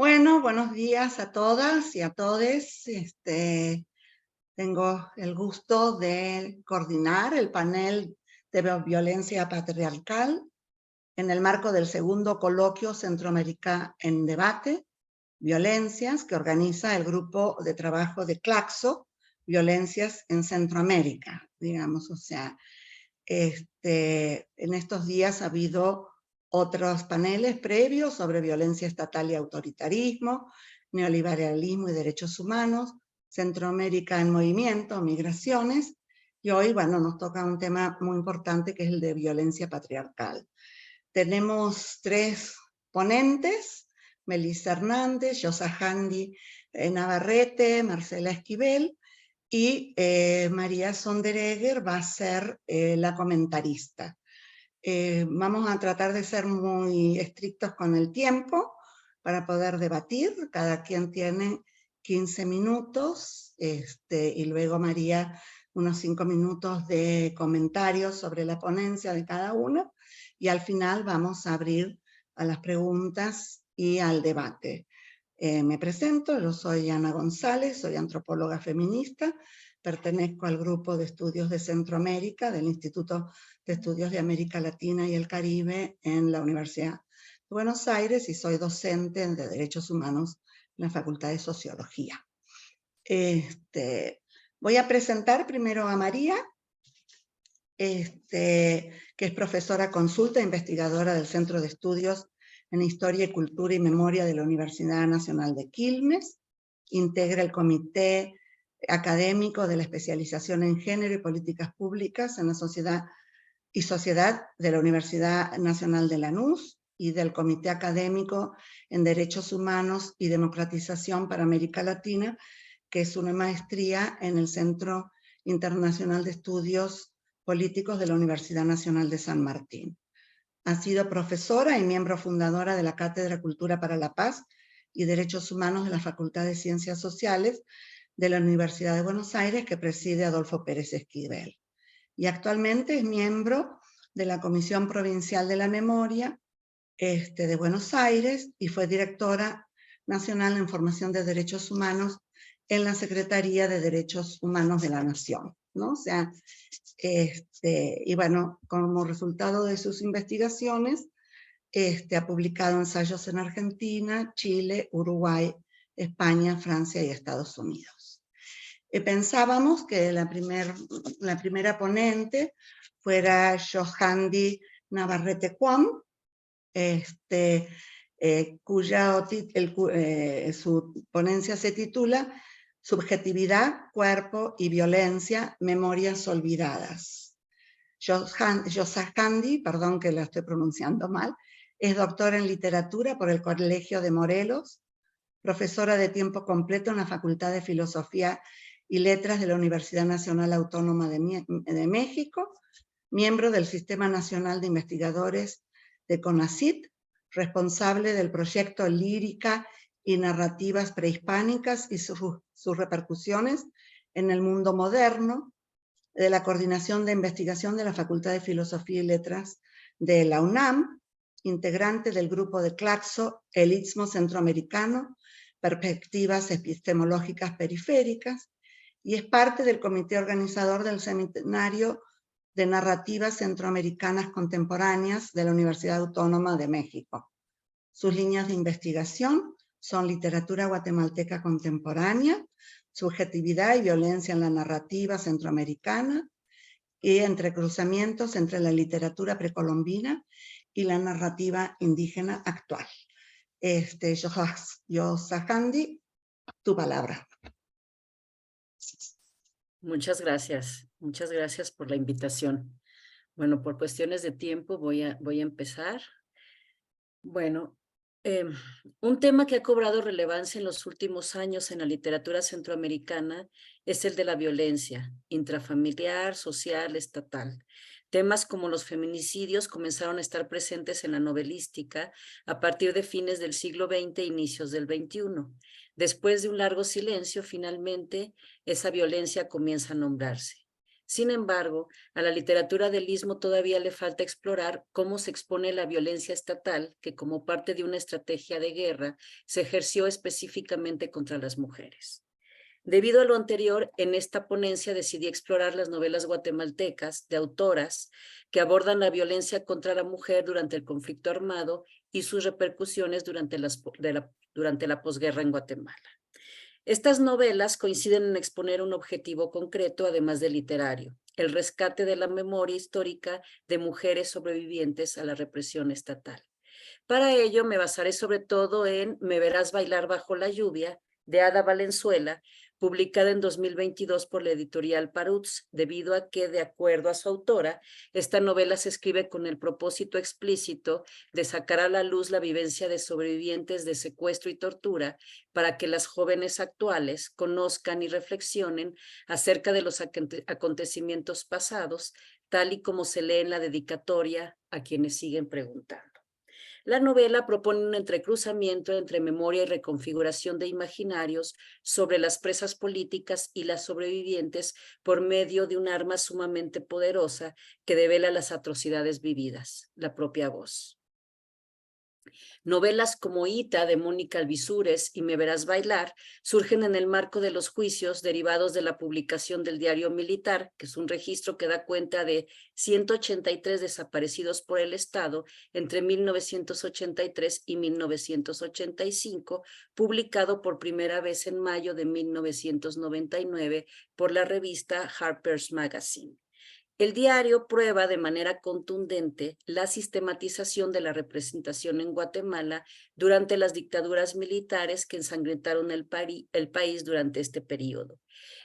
Bueno, buenos días a todas y a todes. Tengo el gusto de coordinar el panel de violencia patriarcal en el marco del segundo coloquio Centroamérica en debate, violencias, que organiza el grupo de trabajo de Claxo, violencias en Centroamérica, digamos, o sea, en estos días ha habido otros paneles previos sobre violencia estatal y autoritarismo, neoliberalismo y derechos humanos, Centroamérica en movimiento, migraciones, y hoy, bueno, nos toca un tema muy importante que es el de violencia patriarcal. Tenemos 3 ponentes, Melissa Hernández, Yossajandi Navarrete, Marcela Esquivel, y María Sonderegger va a ser la comentarista. Vamos a tratar de ser muy estrictos con el tiempo para poder debatir. Cada quien tiene 15 minutos y luego María unos 5 minutos de comentarios sobre la ponencia de cada uno y al final vamos a abrir a las preguntas y al debate. Me presento, yo soy Ana González, soy antropóloga feminista, pertenezco al grupo de estudios de Centroamérica del Instituto de Estudios de América Latina y el Caribe en la Universidad de Buenos Aires y soy docente de Derechos Humanos en la Facultad de Sociología. Voy a presentar primero a María, que es profesora consulta e investigadora del Centro de Estudios en Historia y Cultura y Memoria de la Universidad Nacional de Quilmes, integra el Comité Académico de la Especialización en Género y Políticas Públicas en la Sociedad de la Universidad Nacional de Lanús y del Comité Académico en Derechos Humanos y Democratización para América Latina, que es una maestría en el Centro Internacional de Estudios Políticos de la Universidad Nacional de San Martín. Ha sido profesora y miembro fundadora de la Cátedra Cultura para la Paz y Derechos Humanos de la Facultad de Ciencias Sociales de la Universidad de Buenos Aires, que preside Adolfo Pérez Esquivel. Y actualmente es miembro de la Comisión Provincial de la Memoria de Buenos Aires y fue directora nacional en formación de derechos humanos en la Secretaría de Derechos Humanos de la Nación, ¿no? O sea, y bueno, como resultado de sus investigaciones, ha publicado ensayos en Argentina, Chile, Uruguay, España, Francia y Estados Unidos. Pensábamos que la primera ponente fuera Yossajandi Navarrete Cuam, su ponencia se titula Subjetividad, Cuerpo y Violencia, Memorias Olvidadas. Yossajandi, perdón que la estoy pronunciando mal, es doctora en literatura por el Colegio de Morelos, profesora de tiempo completo en la Facultad de Filosofía y Letras de la Universidad Nacional Autónoma de México, miembro del Sistema Nacional de Investigadores de CONACYT, responsable del proyecto Lírica y Narrativas Prehispánicas y sus repercusiones en el mundo moderno, de la Coordinación de Investigación de la Facultad de Filosofía y Letras de la UNAM, integrante del grupo de Claxo, el Istmo Centroamericano, Perspectivas Epistemológicas Periféricas, y es parte del comité organizador del Seminario de Narrativas Centroamericanas Contemporáneas de la Universidad Autónoma de México. Sus líneas de investigación son literatura guatemalteca contemporánea, subjetividad y violencia en la narrativa centroamericana, y entrecruzamientos entre la literatura precolombina y la narrativa indígena actual. Yossajandi, tu palabra. Muchas gracias por la invitación. Bueno, por cuestiones de tiempo voy a empezar. Bueno, un tema que ha cobrado relevancia en los últimos años en la literatura centroamericana es el de la violencia intrafamiliar, social, estatal. Temas como los feminicidios comenzaron a estar presentes en la novelística a partir de fines del siglo XX e inicios del XXI. Después de un largo silencio, finalmente, esa violencia comienza a nombrarse. Sin embargo, a la literatura del Istmo todavía le falta explorar cómo se expone la violencia estatal que, como parte de una estrategia de guerra, se ejerció específicamente contra las mujeres. Debido a lo anterior, en esta ponencia decidí explorar las novelas guatemaltecas de autoras que abordan la violencia contra la mujer durante el conflicto armado y sus repercusiones durante la posguerra en Guatemala. Estas novelas coinciden en exponer un objetivo concreto, además de literario, el rescate de la memoria histórica de mujeres sobrevivientes a la represión estatal. Para ello me basaré sobre todo en Me verás bailar bajo la lluvia, de Ada Valenzuela, publicada en 2022 por la editorial Parutz, debido a que, de acuerdo a su autora, esta novela se escribe con el propósito explícito de sacar a la luz la vivencia de sobrevivientes de secuestro y tortura para que las jóvenes actuales conozcan y reflexionen acerca de los acontecimientos pasados, tal y como se lee en la dedicatoria a quienes siguen preguntando. La novela propone un entrecruzamiento entre memoria y reconfiguración de imaginarios sobre las presas políticas y las sobrevivientes por medio de un arma sumamente poderosa que devela las atrocidades vividas, la propia voz. Novelas como Ita, de Mónica Alvisures, y Me verás bailar surgen en el marco de los juicios derivados de la publicación del Diario Militar, que es un registro que da cuenta de 183 desaparecidos por el Estado entre 1983 y 1985, publicado por primera vez en mayo de 1999 por la revista Harper's Magazine. El diario prueba de manera contundente la sistematización de la representación en Guatemala durante las dictaduras militares que ensangrentaron el país durante este periodo.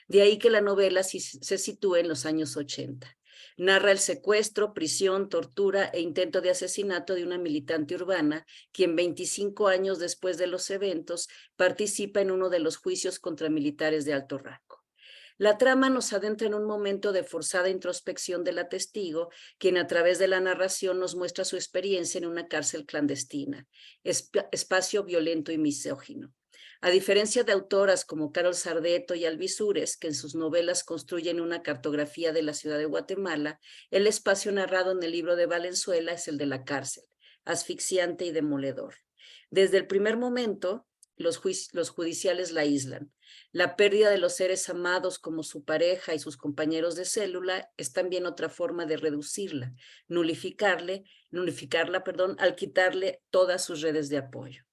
De ahí que la novela se sitúe en los años 80. Narra el secuestro, prisión, tortura e intento de asesinato de una militante urbana, quien 25 años después de los eventos participa en uno de los juicios contra militares de alto rango. La trama nos adentra en un momento de forzada introspección de la testigo, quien a través de la narración nos muestra su experiencia en una cárcel clandestina, espacio violento y misógino. A diferencia de autoras como Carol Sardeto y Alvisures, que en sus novelas construyen una cartografía de la ciudad de Guatemala, el espacio narrado en el libro de Valenzuela es el de la cárcel, asfixiante y demoledor. Desde el primer momento, los judiciales la aíslan. La pérdida de los seres amados como su pareja y sus compañeros de célula es también otra forma de reducirla, nulificarla, al quitarle todas sus redes de apoyo.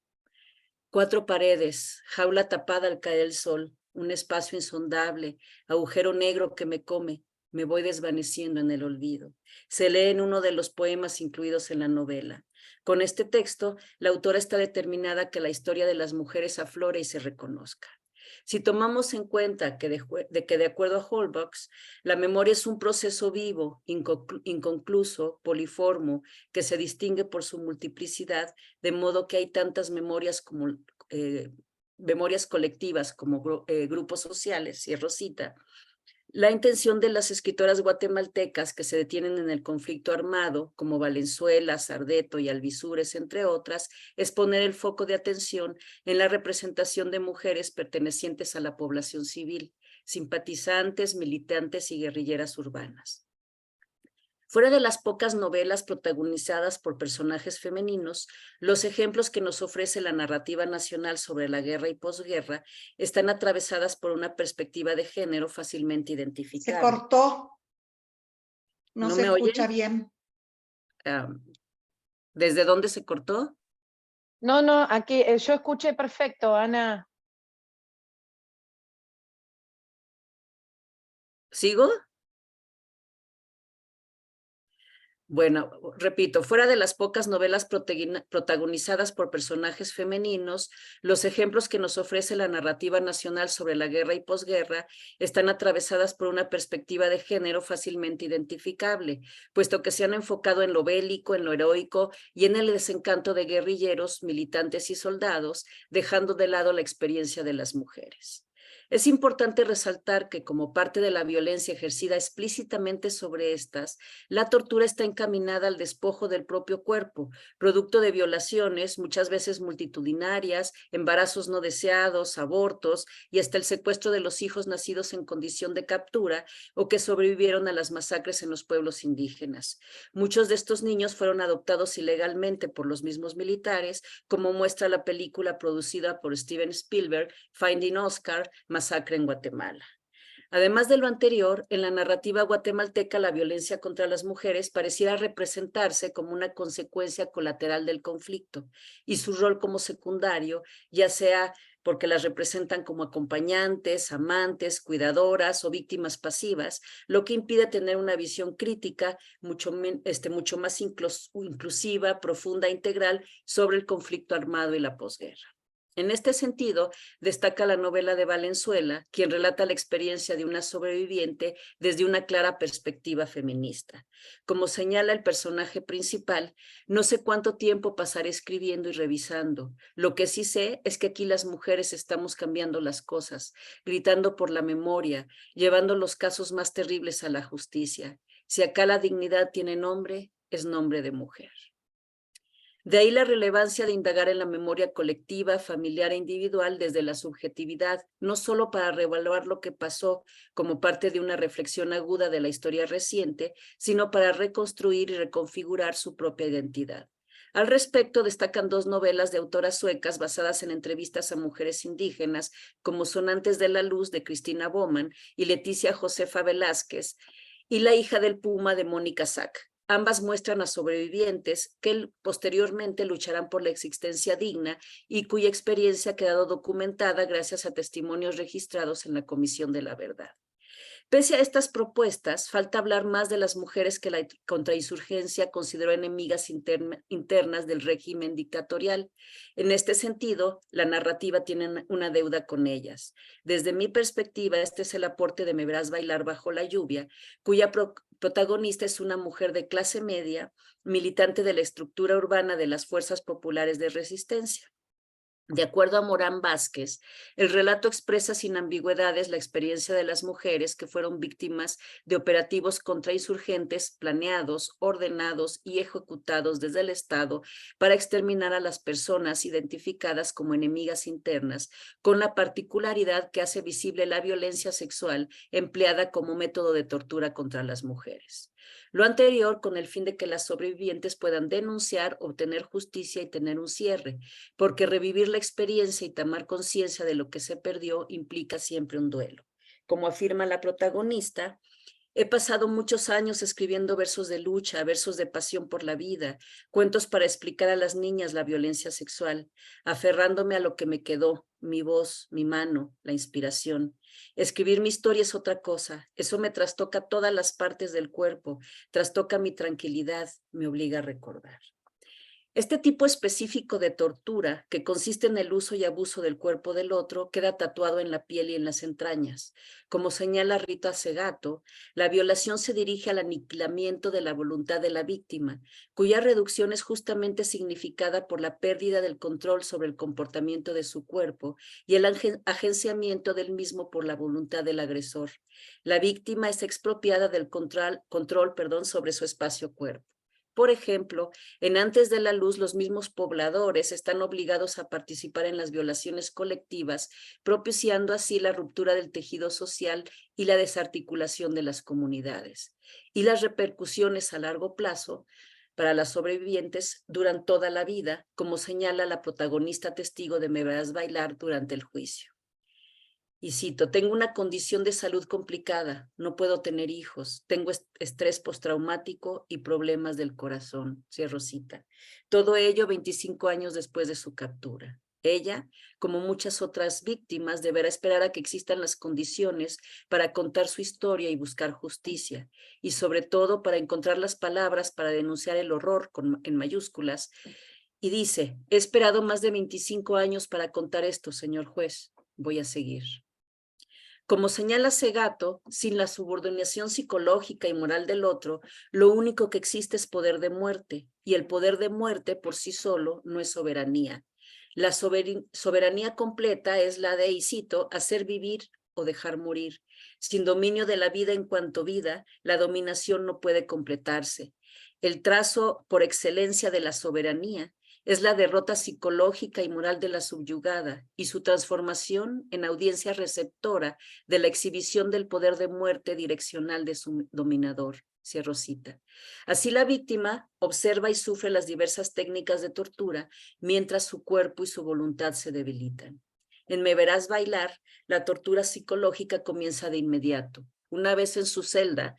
4 paredes, jaula tapada al caer el sol, un espacio insondable, agujero negro que me come, me voy desvaneciendo en el olvido. Se lee en uno de los poemas incluidos en la novela. Con este texto, la autora está determinada que la historia de las mujeres aflore y se reconozca. Si tomamos en cuenta que de acuerdo a Holbox, la memoria es un proceso vivo, inconcluso, poliformo, que se distingue por su multiplicidad, de modo que hay tantas memorias como memorias colectivas como grupos sociales, y Rosita. La intención de las escritoras guatemaltecas que se detienen en el conflicto armado, como Valenzuela, Sardeto y Alvisures, entre otras, es poner el foco de atención en la representación de mujeres pertenecientes a la población civil, simpatizantes, militantes y guerrilleras urbanas. Fuera de las pocas novelas protagonizadas por personajes femeninos, los ejemplos que nos ofrece la narrativa nacional sobre la guerra y posguerra están atravesadas por una perspectiva de género fácilmente identificable. Se cortó. No se me escucha oyen? bien. ¿Desde dónde se cortó? No, aquí yo escuché perfecto, Ana. ¿Sigo? Bueno, repito, fuera de las pocas novelas protagonizadas por personajes femeninos, los ejemplos que nos ofrece la narrativa nacional sobre la guerra y posguerra están atravesadas por una perspectiva de género fácilmente identificable, puesto que se han enfocado en lo bélico, en lo heroico y en el desencanto de guerrilleros, militantes y soldados, dejando de lado la experiencia de las mujeres. Es importante resaltar que como parte de la violencia ejercida explícitamente sobre estas, la tortura está encaminada al despojo del propio cuerpo, producto de violaciones, muchas veces multitudinarias, embarazos no deseados, abortos y hasta el secuestro de los hijos nacidos en condición de captura o que sobrevivieron a las masacres en los pueblos indígenas. Muchos de estos niños fueron adoptados ilegalmente por los mismos militares, como muestra la película producida por Steven Spielberg, Finding Oscar, Masacre en Guatemala. Además de lo anterior, en la narrativa guatemalteca la violencia contra las mujeres pareciera representarse como una consecuencia colateral del conflicto y su rol como secundario, ya sea porque las representan como acompañantes, amantes, cuidadoras o víctimas pasivas, lo que impide tener una visión crítica mucho más inclusiva, profunda e integral sobre el conflicto armado y la posguerra. En este sentido, destaca la novela de Valenzuela, quien relata la experiencia de una sobreviviente desde una clara perspectiva feminista. Como señala el personaje principal, no sé cuánto tiempo pasaré escribiendo y revisando. Lo que sí sé es que aquí las mujeres estamos cambiando las cosas, gritando por la memoria, llevando los casos más terribles a la justicia. Si acá la dignidad tiene nombre, es nombre de mujer. De ahí la relevancia de indagar en la memoria colectiva, familiar e individual desde la subjetividad, no solo para reevaluar lo que pasó como parte de una reflexión aguda de la historia reciente, sino para reconstruir y reconfigurar su propia identidad. Al respecto, destacan dos novelas de autoras suecas basadas en entrevistas a mujeres indígenas, como son Antes de la Luz, de Cristina Boman, y Leticia Josefa Velázquez, y La hija del Puma, de Mónica Sack. Ambas muestran a sobrevivientes que posteriormente lucharán por la existencia digna y cuya experiencia ha quedado documentada gracias a testimonios registrados en la Comisión de la Verdad. Pese a estas propuestas, falta hablar más de las mujeres que la contrainsurgencia consideró enemigas internas del régimen dictatorial. En este sentido, la narrativa tiene una deuda con ellas. Desde mi perspectiva, este es el aporte de Me verás bailar bajo la lluvia, cuya protagonista es una mujer de clase media, militante de la estructura urbana de las fuerzas populares de resistencia. De acuerdo a Morán Vázquez, el relato expresa sin ambigüedades la experiencia de las mujeres que fueron víctimas de operativos contrainsurgentes planeados, ordenados y ejecutados desde el Estado para exterminar a las personas identificadas como enemigas internas, con la particularidad que hace visible la violencia sexual empleada como método de tortura contra las mujeres. Lo anterior con el fin de que las sobrevivientes puedan denunciar, obtener justicia y tener un cierre, porque revivir la experiencia y tomar conciencia de lo que se perdió implica siempre un duelo. Como afirma la protagonista, he pasado muchos años escribiendo versos de lucha, versos de pasión por la vida, cuentos para explicar a las niñas la violencia sexual, aferrándome a lo que me quedó, mi voz, mi mano, la inspiración. Escribir mi historia es otra cosa, eso me trastoca todas las partes del cuerpo, trastoca mi tranquilidad, me obliga a recordar. Este tipo específico de tortura, que consiste en el uso y abuso del cuerpo del otro, queda tatuado en la piel y en las entrañas. Como señala Rita Segato, la violación se dirige al aniquilamiento de la voluntad de la víctima, cuya reducción es justamente significada por la pérdida del control sobre el comportamiento de su cuerpo y el agenciamiento del mismo por la voluntad del agresor. La víctima es expropiada del control sobre su espacio-cuerpo. Por ejemplo, en Antes de la Luz, los mismos pobladores están obligados a participar en las violaciones colectivas, propiciando así la ruptura del tejido social y la desarticulación de las comunidades. Y las repercusiones a largo plazo para las sobrevivientes duran toda la vida, como señala la protagonista testigo de Me verás bailar durante el juicio. Y cito, tengo una condición de salud complicada, no puedo tener hijos, tengo estrés postraumático y problemas del corazón, cierro cita. Todo ello 25 años después de su captura. Ella, como muchas otras víctimas, deberá esperar a que existan las condiciones para contar su historia y buscar justicia, y sobre todo para encontrar las palabras para denunciar el horror en mayúsculas. Y dice, he esperado más de 25 años para contar esto, señor juez, voy a seguir. Como señala Segato, sin la subordinación psicológica y moral del otro, lo único que existe es poder de muerte, y el poder de muerte por sí solo no es soberanía. La soberanía completa es la de, y cito, hacer vivir o dejar morir. Sin dominio de la vida en cuanto vida, la dominación no puede completarse. El trazo por excelencia de la soberanía es la derrota psicológica y moral de la subyugada y su transformación en audiencia receptora de la exhibición del poder de muerte direccional de su dominador. Cierro cita. Así la víctima observa y sufre las diversas técnicas de tortura mientras su cuerpo y su voluntad se debilitan. En Me verás bailar, la tortura psicológica comienza de inmediato. Una vez en su celda,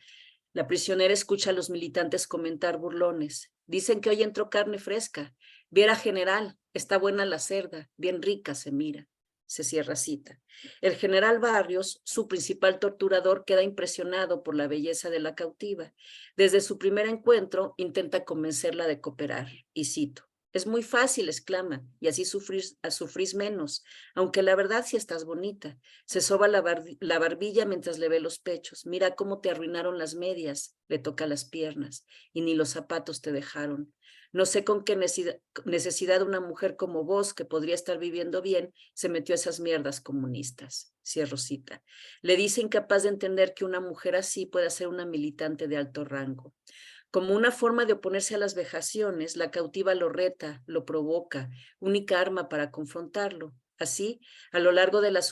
la prisionera escucha a los militantes comentar burlones. Dicen que hoy entró carne fresca. Viera general, está buena la cerda, bien rica se mira. Se cierra cita. El general Barrios, su principal torturador, queda impresionado por la belleza de la cautiva. Desde su primer encuentro intenta convencerla de cooperar. Y cito: es muy fácil, exclama, y así sufrís menos, aunque la verdad sí estás bonita. Se soba la barbilla mientras le ve los pechos. Mira cómo te arruinaron las medias, le toca las piernas, y ni los zapatos te dejaron. No sé con qué necesidad una mujer como vos, que podría estar viviendo bien, se metió a esas mierdas comunistas. Cierro cita. Le dice incapaz de entender que una mujer así pueda ser una militante de alto rango. Como una forma de oponerse a las vejaciones, la cautiva lo reta, lo provoca, única arma para confrontarlo. Así, a lo largo de los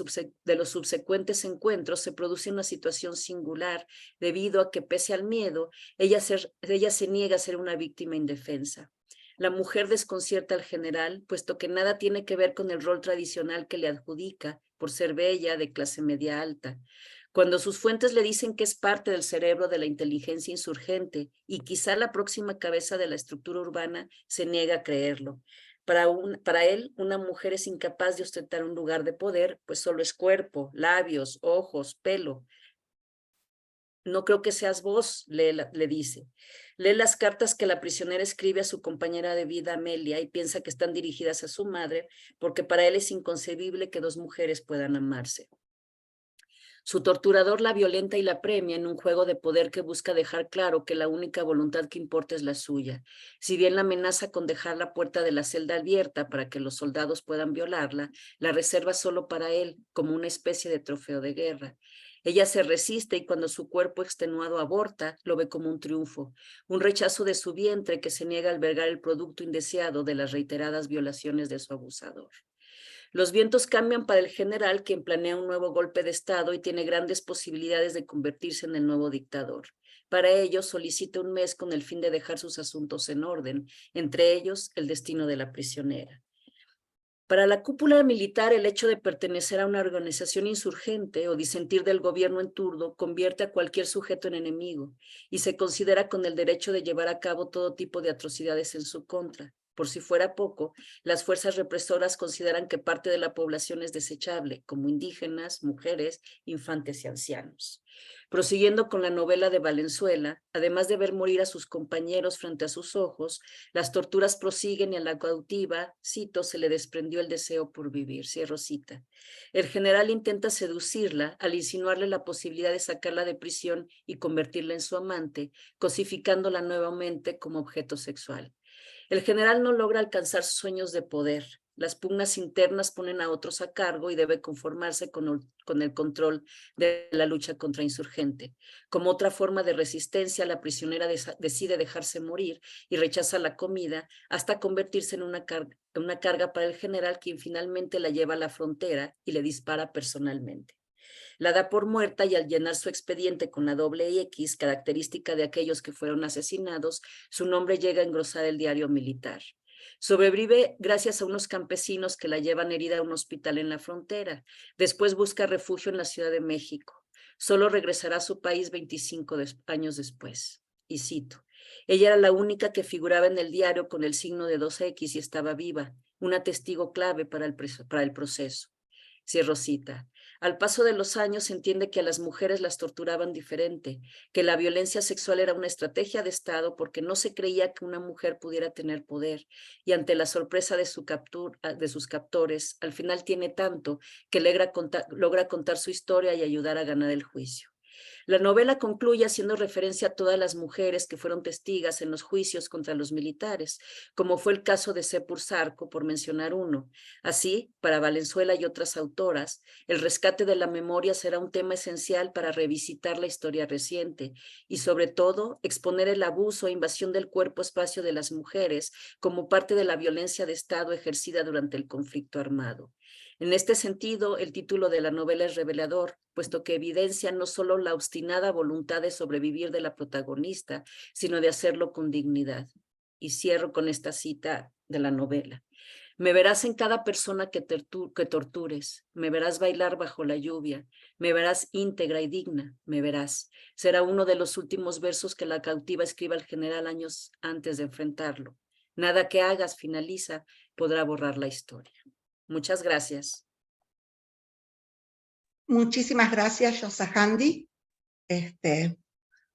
subsecuentes encuentros se produce una situación singular, debido a que, pese al miedo, ella se niega a ser una víctima indefensa. La mujer desconcierta al general, puesto que nada tiene que ver con el rol tradicional que le adjudica por ser bella, de clase media alta. Cuando sus fuentes le dicen que es parte del cerebro de la inteligencia insurgente y quizá la próxima cabeza de la estructura urbana, se niega a creerlo. Para él, una mujer es incapaz de ostentar un lugar de poder, pues solo es cuerpo, labios, ojos, pelo. No creo que seas vos, le dice. Lee las cartas que la prisionera escribe a su compañera de vida, Amelia, y piensa que están dirigidas a su madre, porque para él es inconcebible que dos mujeres puedan amarse. Su torturador la violenta y la premia en un juego de poder que busca dejar claro que la única voluntad que importa es la suya. Si bien la amenaza con dejar la puerta de la celda abierta para que los soldados puedan violarla, la reserva solo para él, como una especie de trofeo de guerra. Ella se resiste y cuando su cuerpo extenuado aborta, lo ve como un triunfo, un rechazo de su vientre que se niega a albergar el producto indeseado de las reiteradas violaciones de su abusador. Los vientos cambian para el general, quien planea un nuevo golpe de Estado y tiene grandes posibilidades de convertirse en el nuevo dictador. Para ello, solicita un mes con el fin de dejar sus asuntos en orden, entre ellos el destino de la prisionera. Para la cúpula militar, el hecho de pertenecer a una organización insurgente o disentir del gobierno en turno convierte a cualquier sujeto en enemigo y se considera con el derecho de llevar a cabo todo tipo de atrocidades en su contra. Por si fuera poco, las fuerzas represoras consideran que parte de la población es desechable, como indígenas, mujeres, infantes y ancianos. Prosiguiendo con la novela de Valenzuela, además de ver morir a sus compañeros frente a sus ojos, las torturas prosiguen y a la cautiva, cito, se le desprendió el deseo por vivir, cierro cita. El general intenta seducirla al insinuarle la posibilidad de sacarla de prisión y convertirla en su amante, cosificándola nuevamente como objeto sexual. El general no logra alcanzar sus sueños de poder. Las pugnas internas ponen a otros a cargo y debe conformarse con el control de la lucha contra insurgente. Como otra forma de resistencia, la prisionera decide dejarse morir y rechaza la comida hasta convertirse en una carga para el general, quien finalmente la lleva a la frontera y le dispara personalmente. La da por muerta y al llenar su expediente con la XX, característica de aquellos que fueron asesinados, su nombre llega a engrosar el diario militar. Sobrevive gracias a unos campesinos que la llevan herida a un hospital en la frontera. Después busca refugio en la Ciudad de México. Solo regresará a su país 25 años después. Y cito: ella era la única que figuraba en el diario con el signo de 2X y estaba viva, una testigo clave para el proceso. Cierro cita. Al paso de los años se entiende que a las mujeres las torturaban diferente, que la violencia sexual era una estrategia de Estado porque no se creía que una mujer pudiera tener poder, y ante la sorpresa de sus captores, al final tiene tanto que logra contar su historia y ayudar a ganar el juicio. La novela concluye haciendo referencia a todas las mujeres que fueron testigas en los juicios contra los militares, como fue el caso de Sepur Sarco, por mencionar uno. Así, para Valenzuela y otras autoras, el rescate de la memoria será un tema esencial para revisitar la historia reciente y, sobre todo, exponer el abuso e invasión del cuerpo-espacio de las mujeres como parte de la violencia de Estado ejercida durante el conflicto armado. En este sentido, el título de la novela es revelador, puesto que evidencia no solo la obstinada voluntad de sobrevivir de la protagonista, sino de hacerlo con dignidad. Y cierro con esta cita de la novela. Me verás en cada persona que tortures, me verás bailar bajo la lluvia, me verás íntegra y digna, me verás. Será uno de los últimos versos que la cautiva escriba al general años antes de enfrentarlo. Nada que hagas, finaliza, podrá borrar la historia. Muchas gracias. Muchísimas gracias, Yossajandi.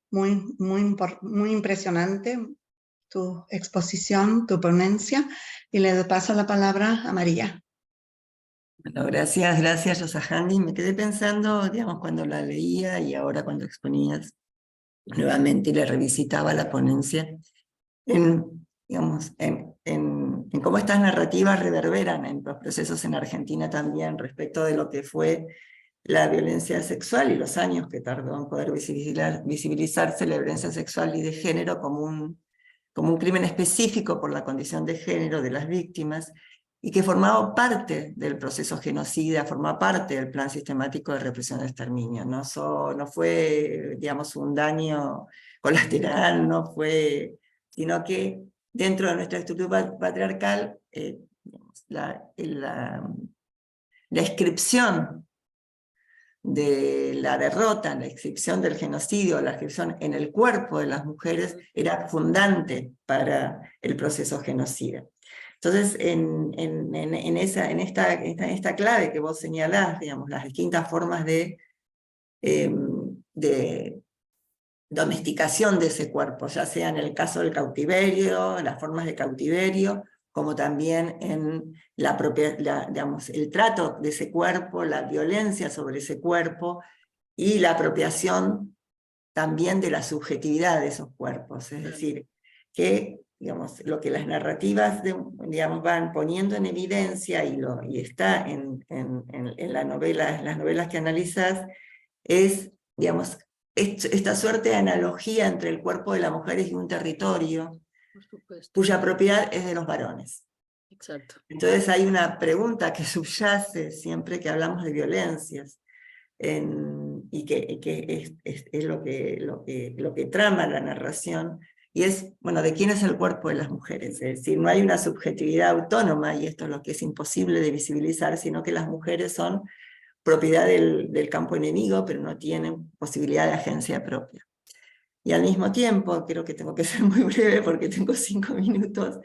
Muy impresionante tu exposición, tu ponencia, y le paso la palabra a María. Bueno, gracias, Yossajandi. Me quedé pensando, digamos, cuando la leía y ahora cuando exponías nuevamente y le revisitaba la ponencia, en cómo estas narrativas reverberan en los procesos en Argentina también respecto de lo que fue la violencia sexual y los años que tardó en poder visibilizarse la violencia sexual y de género como un crimen específico por la condición de género de las víctimas, y que formaba parte del proceso genocida, formaba parte del plan sistemático de represión de exterminio. No fue, digamos, un daño colateral, sino que dentro de nuestra estructura patriarcal, la inscripción de la derrota, la inscripción del genocidio, la inscripción en el cuerpo de las mujeres era fundante para el proceso genocida. Entonces, en esta clave que vos señalás, digamos, las distintas formas de domesticación de ese cuerpo, ya sea en el caso del cautiverio, en las formas de cautiverio, como también en el trato de ese cuerpo, la violencia sobre ese cuerpo y la apropiación también de la subjetividad de esos cuerpos. Es decir, que digamos, lo que las narrativas van poniendo en evidencia y está en las novelas que analizás, es, digamos, esta suerte de analogía entre el cuerpo de las mujeres y un territorio cuya propiedad es de los varones. Exacto. Entonces hay una pregunta que subyace siempre que hablamos de violencias, y que es lo que trama la narración, y es, bueno, ¿de quién es el cuerpo de las mujeres? Es decir, no hay una subjetividad autónoma, y esto es lo que es imposible de visibilizar, sino que las mujeres son propiedad del campo enemigo, pero no tienen posibilidad de agencia propia. Y al mismo tiempo, creo que tengo que ser muy breve porque tengo 5 minutos,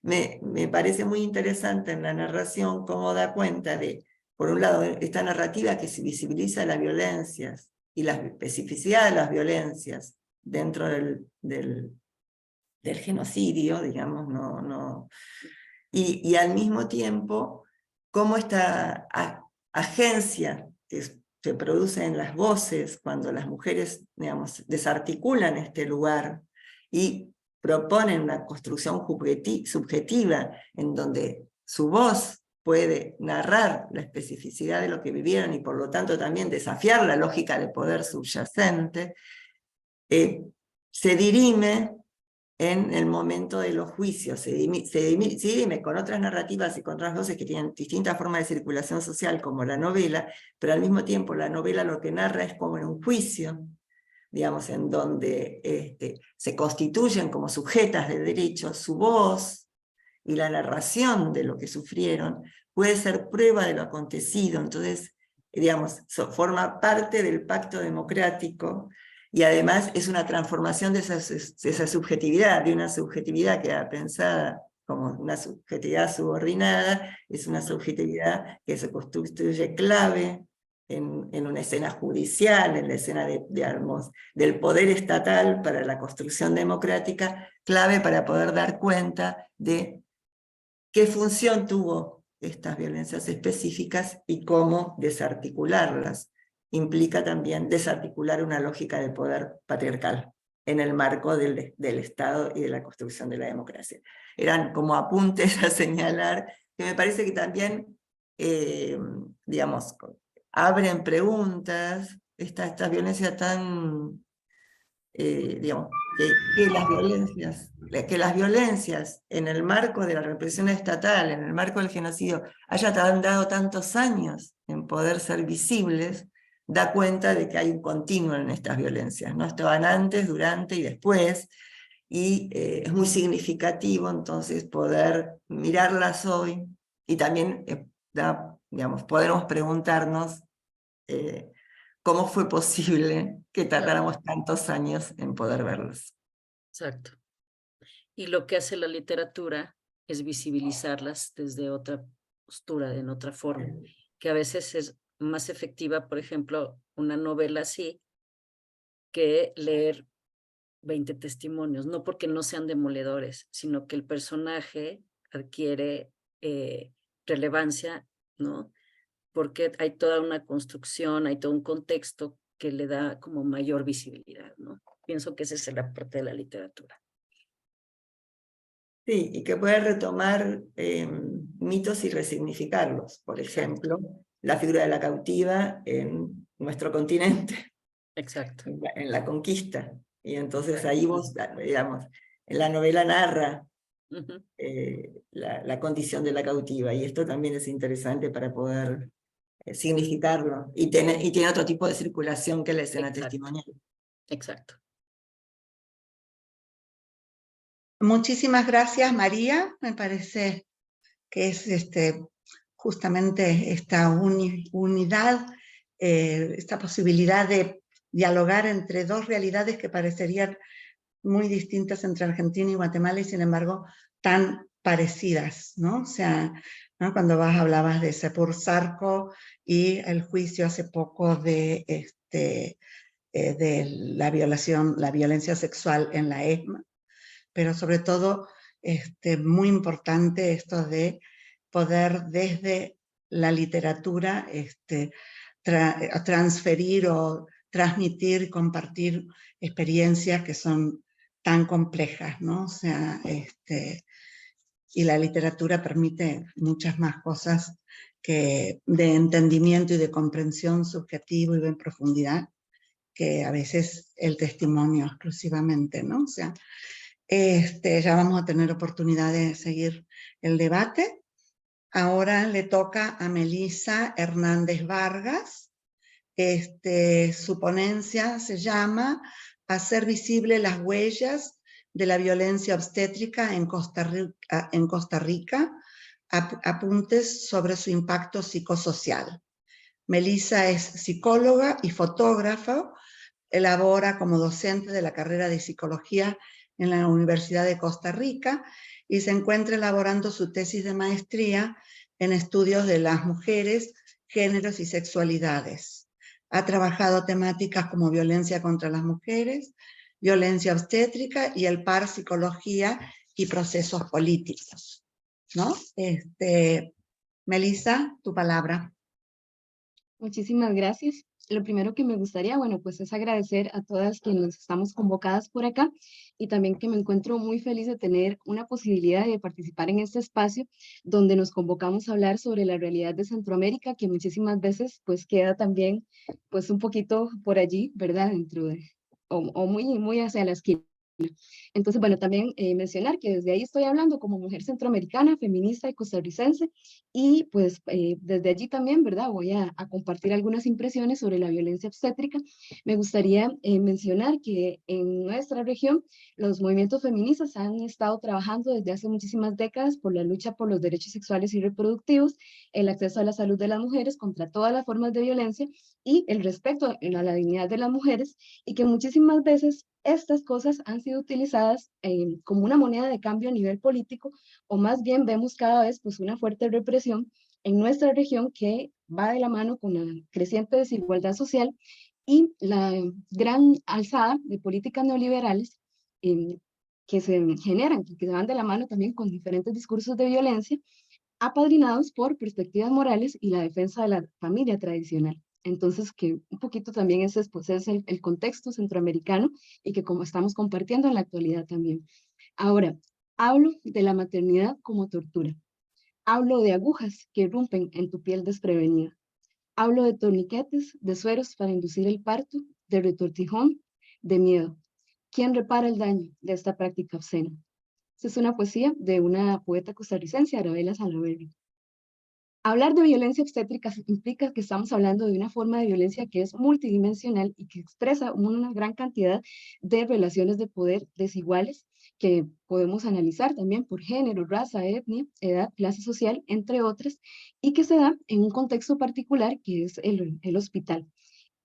me parece muy interesante en la narración cómo da cuenta de, por un lado, esta narrativa que se visibiliza las violencias y la especificidad de las violencias dentro del genocidio, digamos, y al mismo tiempo cómo esta agencia que se produce en las voces cuando las mujeres, digamos, desarticulan este lugar y proponen una construcción subjetiva en donde su voz puede narrar la especificidad de lo que vivieron y por lo tanto también desafiar la lógica de poder subyacente, se dirime en el momento de los juicios, se dirime con otras narrativas y con otras voces que tienen distintas formas de circulación social como la novela, pero al mismo tiempo la novela lo que narra es como en un juicio, digamos, en donde se constituyen como sujetas de derecho su voz y la narración de lo que sufrieron puede ser prueba de lo acontecido. Entonces, digamos, forma parte del pacto democrático y además es una transformación de esa subjetividad, de una subjetividad que era pensada como una subjetividad subordinada, es una subjetividad que se constituye clave en una escena judicial, en la escena del poder estatal para la construcción democrática, clave para poder dar cuenta de qué función tuvo estas violencias específicas y cómo desarticularlas implica también desarticular una lógica de poder patriarcal en el marco del Estado y de la construcción de la democracia. Eran como apuntes a señalar, que me parece que también, digamos, abren preguntas, esta violencia tan, digamos, que las violencias en el marco de la represión estatal, en el marco del genocidio, hayan tardado tantos años en poder ser visibles, da cuenta de que hay un continuo en estas violencias, ¿no? Estaban antes, durante y después, y es muy significativo entonces poder mirarlas hoy, y también, digamos, podemos preguntarnos cómo fue posible que tardáramos tantos años en poder verlas. Exacto. Y lo que hace la literatura es visibilizarlas desde otra postura, en otra forma, que a veces es más efectiva, por ejemplo, una novela así, que leer 20 testimonios, no porque no sean demoledores, sino que el personaje adquiere relevancia, ¿no? Porque hay toda una construcción, hay todo un contexto que le da como mayor visibilidad, ¿no? Pienso que ese es el aporte de la literatura. Sí, y que puede retomar mitos y resignificarlos. Por ejemplo, la figura de la cautiva en nuestro continente, Exacto. en la conquista. Y entonces ahí vos, digamos, en la novela narra la condición de la cautiva, y esto también es interesante para poder significarlo, y tiene otro tipo de circulación que la escena testimonial. Exacto. Muchísimas gracias, María. Me parece que es justamente esta unidad, esta posibilidad de dialogar entre dos realidades que parecerían muy distintas entre Argentina y Guatemala, y sin embargo tan parecidas, ¿no? O sea, ¿no? Cuando hablabas de Sepur Zarco y el juicio hace poco de la violencia sexual en la ESMA, pero sobre todo muy importante esto de poder desde la literatura transferir o transmitir y compartir experiencias que son tan complejas, ¿no? O sea, y la literatura permite muchas más cosas que de entendimiento y de comprensión subjetivo y de profundidad que a veces el testimonio exclusivamente, ¿no? O sea, ya vamos a tener oportunidad de seguir el debate. Ahora le toca a Melissa Hernández Vargas. Su ponencia se llama Hacer visible las huellas de la violencia obstétrica en Costa Rica, apuntes sobre su impacto psicosocial. Melissa es psicóloga y fotógrafa, elabora como docente de la carrera de psicología en la Universidad de Costa Rica y se encuentra elaborando su tesis de maestría en estudios de las mujeres, géneros y sexualidades. Ha trabajado temáticas como violencia contra las mujeres, violencia obstétrica y el par psicología y procesos políticos, ¿no? Melissa, tu palabra. Muchísimas gracias. Lo primero que me gustaría, bueno, pues es agradecer a todas quienes estamos convocadas por acá, y también que me encuentro muy feliz de tener una posibilidad de participar en este espacio donde nos convocamos a hablar sobre la realidad de Centroamérica, que muchísimas veces pues queda también pues un poquito por allí, ¿verdad? Dentro de, o muy hacia la esquina. Entonces, bueno, también mencionar que desde ahí estoy hablando como mujer centroamericana, feminista y costarricense, y pues desde allí también, ¿verdad? Voy a compartir algunas impresiones sobre la violencia obstétrica. Me gustaría mencionar que en nuestra región los movimientos feministas han estado trabajando desde hace muchísimas décadas por la lucha por los derechos sexuales y reproductivos, el acceso a la salud de las mujeres contra todas las formas de violencia y el respeto a la dignidad de las mujeres, y que muchísimas veces estas cosas han sido utilizadas como una moneda de cambio a nivel político, o más bien vemos cada vez pues una fuerte represión en nuestra región que va de la mano con la creciente desigualdad social y la gran alzada de políticas neoliberales que se generan, que se van de la mano también con diferentes discursos de violencia, apadrinados por perspectivas morales y la defensa de la familia tradicional. Entonces, que un poquito también ese pues, es el contexto centroamericano y que como estamos compartiendo en la actualidad también. Ahora, hablo de la maternidad como tortura. Hablo de agujas que irrumpen en tu piel desprevenida. Hablo de torniquetes, de sueros para inducir el parto, de retortijón, de miedo. ¿Quién repara el daño de esta práctica obscena? Esta es una poesía de una poeta costarricense, Arabella Salaverry. Hablar de violencia obstétrica implica que estamos hablando de una forma de violencia que es multidimensional y que expresa una gran cantidad de relaciones de poder desiguales que podemos analizar también por género, raza, etnia, edad, clase social, entre otras, y que se da en un contexto particular que es el hospital.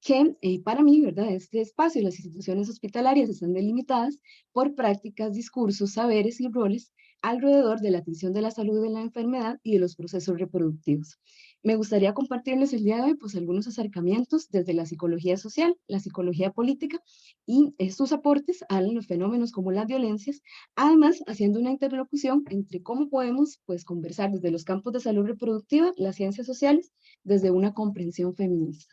Que para mí, ¿verdad? Este espacio, las instituciones hospitalarias están delimitadas por prácticas, discursos, saberes y roles alrededor de la atención de la salud de la enfermedad y de los procesos reproductivos. Me gustaría compartirles el día de hoy pues algunos acercamientos desde la psicología social, la psicología política y estos aportes a los fenómenos como las violencias, además haciendo una interlocución entre cómo podemos pues conversar desde los campos de salud reproductiva, las ciencias sociales, desde una comprensión feminista.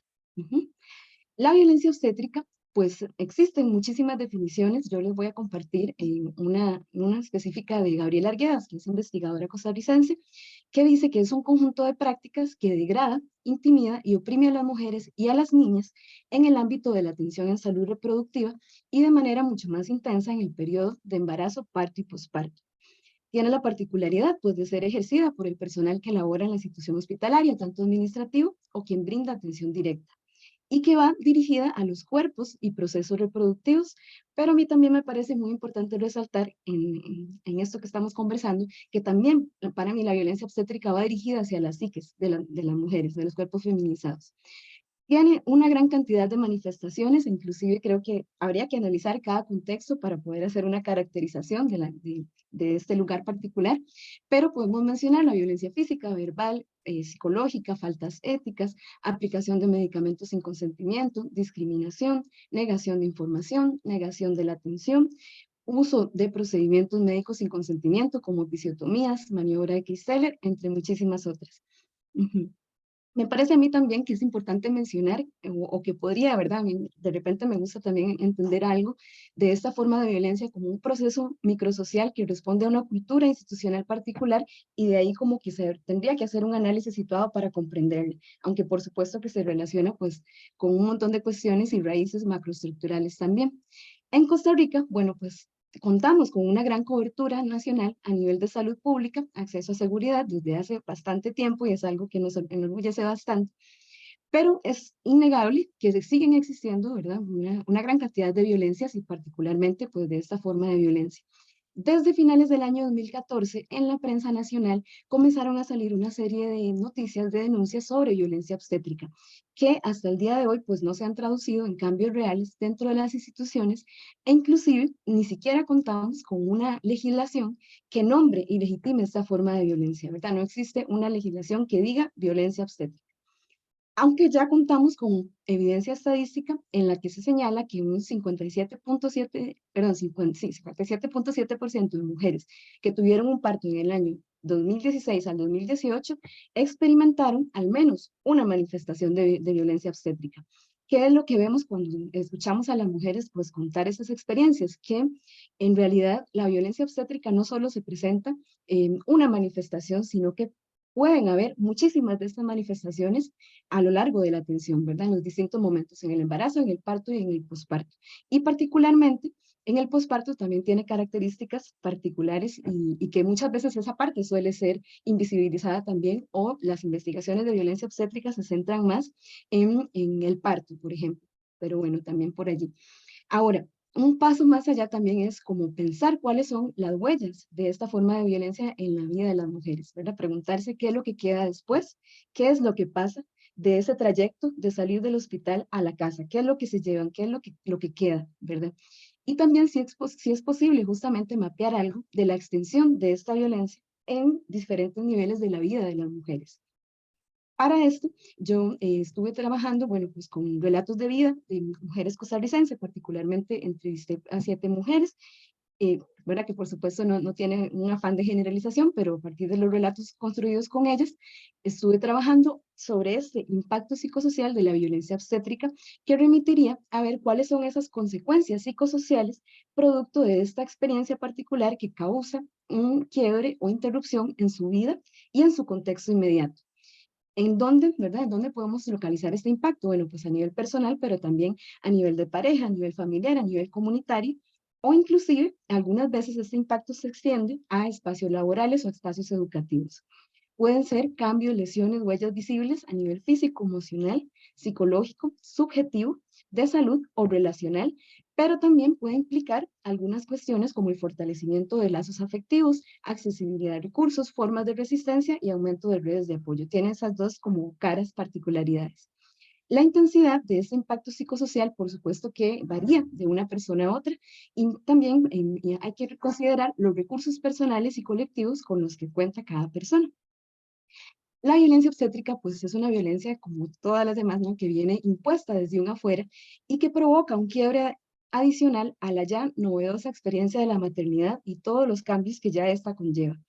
La violencia obstétrica, pues existen muchísimas definiciones. Yo les voy a compartir una específica de Gabriela Arguedas, que es investigadora costarricense, que dice que es un conjunto de prácticas que degrada, intimida y oprime a las mujeres y a las niñas en el ámbito de la atención en salud reproductiva y de manera mucho más intensa en el periodo de embarazo, parto y posparto. Tiene la particularidad pues, de ser ejercida por el personal que labora en la institución hospitalaria, tanto administrativo o quien brinda atención directa, y que va dirigida a los cuerpos y procesos reproductivos, pero a mí también me parece muy importante resaltar en esto que estamos conversando, que también para mí la violencia obstétrica va dirigida hacia las psiques de las mujeres, de los cuerpos feminizados. Tiene una gran cantidad de manifestaciones, inclusive creo que habría que analizar cada contexto para poder hacer una caracterización de este lugar particular, pero podemos mencionar la violencia física, verbal, psicológica, faltas éticas, aplicación de medicamentos sin consentimiento, discriminación, negación de información, negación de la atención, uso de procedimientos médicos sin consentimiento como episiotomías, maniobra de Kisteller, entre muchísimas otras. Me parece a mí también que es importante mencionar, o que podría, ¿verdad? A mí de repente me gusta también entender algo de esta forma de violencia como un proceso microsocial que responde a una cultura institucional particular y de ahí como que se tendría que hacer un análisis situado para comprenderlo, aunque por supuesto que se relaciona pues con un montón de cuestiones y raíces macroestructurales también. En Costa Rica, bueno, pues contamos con una gran cobertura nacional a nivel de salud pública, acceso a seguridad desde hace bastante tiempo y es algo que nos enorgullece bastante, pero es innegable que siguen existiendo, ¿verdad? Una gran cantidad de violencias y particularmente pues de esta forma de violencia. Desde finales del año 2014, en la prensa nacional comenzaron a salir una serie de noticias, de denuncias sobre violencia obstétrica, que hasta el día de hoy pues no se han traducido en cambios reales dentro de las instituciones e inclusive ni siquiera contamos con una legislación que nombre y legitime esta forma de violencia, ¿verdad? No existe una legislación que diga violencia obstétrica. Aunque ya contamos con evidencia estadística en la que se señala que un 57.7% de mujeres que tuvieron un parto en el año 2016 al 2018 experimentaron al menos una manifestación de violencia obstétrica. ¿Qué es lo que vemos cuando escuchamos a las mujeres pues contar esas experiencias? Que en realidad la violencia obstétrica no solo se presenta en una manifestación, sino que pueden haber muchísimas de estas manifestaciones a lo largo de la atención, ¿verdad? En los distintos momentos, en el embarazo, en el parto y en el posparto. Y particularmente en el posparto también tiene características particulares y que muchas veces esa parte suele ser invisibilizada también o las investigaciones de violencia obstétrica se centran más en el parto, por ejemplo. Pero bueno, también por allí. Ahora, un paso más allá también es como pensar cuáles son las huellas de esta forma de violencia en la vida de las mujeres, ¿verdad? Preguntarse qué es lo que queda después, qué es lo que pasa de ese trayecto de salir del hospital a la casa, qué es lo que se llevan, qué es lo que queda, ¿verdad? Y también si es posible justamente mapear algo de la extensión de esta violencia en diferentes niveles de la vida de las mujeres. Para esto, yo estuve trabajando, bueno, pues con relatos de vida de mujeres costarricenses, particularmente entrevisté a 7 mujeres, ¿verdad? Que por supuesto no tiene un afán de generalización, pero a partir de los relatos construidos con ellas, estuve trabajando sobre este impacto psicosocial de la violencia obstétrica, que remitiría a ver cuáles son esas consecuencias psicosociales producto de esta experiencia particular que causa un quiebre o interrupción en su vida y en su contexto inmediato. ¿En dónde, verdad? ¿En dónde podemos localizar este impacto? Bueno, pues a nivel personal, pero también a nivel de pareja, a nivel familiar, a nivel comunitario, o inclusive algunas veces este impacto se extiende a espacios laborales o espacios educativos. Pueden ser cambios, lesiones, huellas visibles a nivel físico, emocional, psicológico, subjetivo, de salud o relacional, pero también puede implicar algunas cuestiones como el fortalecimiento de lazos afectivos, accesibilidad a recursos, formas de resistencia y aumento de redes de apoyo. Tiene esas dos como caras particularidades. La intensidad de este impacto psicosocial, por supuesto que varía de una persona a otra, y también hay que considerar los recursos personales y colectivos con los que cuenta cada persona. La violencia obstétrica, pues es una violencia como todas las demás, ¿no? Que viene impuesta desde un afuera y que provoca un quiebre adicional a la ya novedosa experiencia de la maternidad y todos los cambios que ya esta conlleva.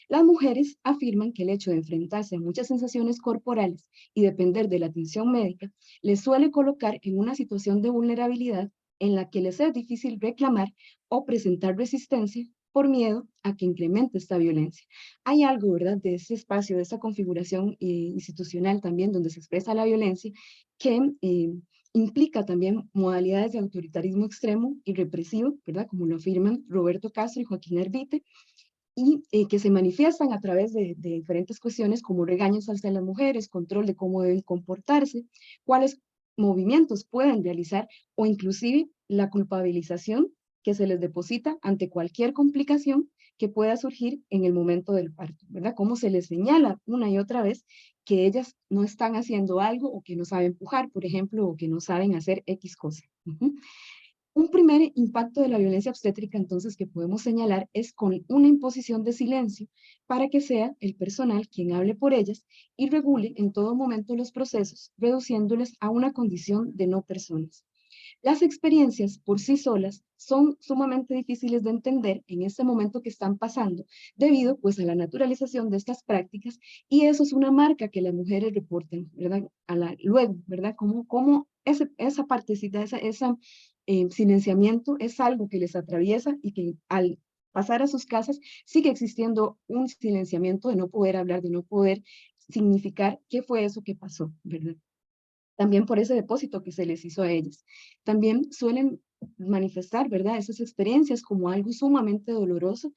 Las mujeres afirman que el hecho de enfrentarse a muchas sensaciones corporales y depender de la atención médica les suele colocar en una situación de vulnerabilidad en la que les es difícil reclamar o presentar resistencia por miedo a que incremente esta violencia. Hay algo, ¿verdad?, de ese espacio, de esa configuración institucional también donde se expresa la violencia que implica también modalidades de autoritarismo extremo y represivo, ¿verdad?, como lo afirman Roberto Castro y Joaquín Arbite, y que se manifiestan a través de diferentes cuestiones como regaños hacia las mujeres, control de cómo deben comportarse, cuáles movimientos pueden realizar o inclusive la culpabilización que se les deposita ante cualquier complicación que pueda surgir en el momento del parto, ¿verdad? Cómo se les señala una y otra vez que ellas no están haciendo algo o que no saben pujar, por ejemplo, o que no saben hacer X cosa. Un primer impacto de la violencia obstétrica, entonces, que podemos señalar es con una imposición de silencio para que sea el personal quien hable por ellas y regule en todo momento los procesos, reduciéndoles a una condición de no personas. Las experiencias por sí solas son sumamente difíciles de entender en este momento que están pasando, debido pues a la naturalización de estas prácticas, y eso es una marca que las mujeres reportan, ¿verdad? Luego, ¿verdad? Como esa partecita, esa silenciamiento es algo que les atraviesa y que al pasar a sus casas sigue existiendo un silenciamiento de no poder hablar, de no poder significar qué fue eso que pasó, ¿verdad? También por ese depósito que se les hizo a ellas. También suelen manifestar, ¿verdad?, esas experiencias como algo sumamente doloroso.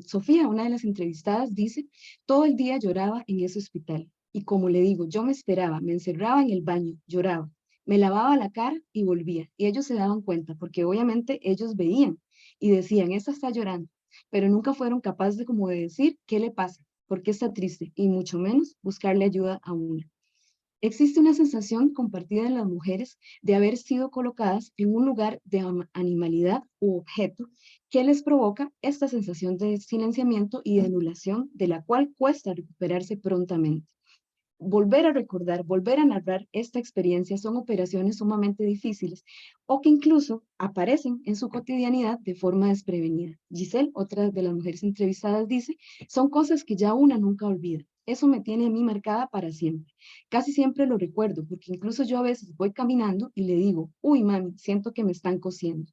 Sofía, una de las entrevistadas, dice, todo el día lloraba en ese hospital. Y como le digo, yo me esperaba, me encerraba en el baño, lloraba, me lavaba la cara y volvía. Y ellos se daban cuenta, porque obviamente ellos veían y decían, esta está llorando, pero nunca fueron capaces de como de decir, ¿qué le pasa? ¿Por qué está triste? Y mucho menos buscarle ayuda a una. Existe una sensación compartida en las mujeres de haber sido colocadas en un lugar de animalidad u objeto que les provoca esta sensación de silenciamiento y de anulación de la cual cuesta recuperarse prontamente. Volver a recordar, volver a narrar esta experiencia son operaciones sumamente difíciles o que incluso aparecen en su cotidianidad de forma desprevenida. Giselle, otra de las mujeres entrevistadas, dice, son cosas que ya una nunca olvida. Eso me tiene a mí marcada para siempre. Casi siempre lo recuerdo porque incluso yo a veces voy caminando y le digo, uy mami, siento que me están cosiendo.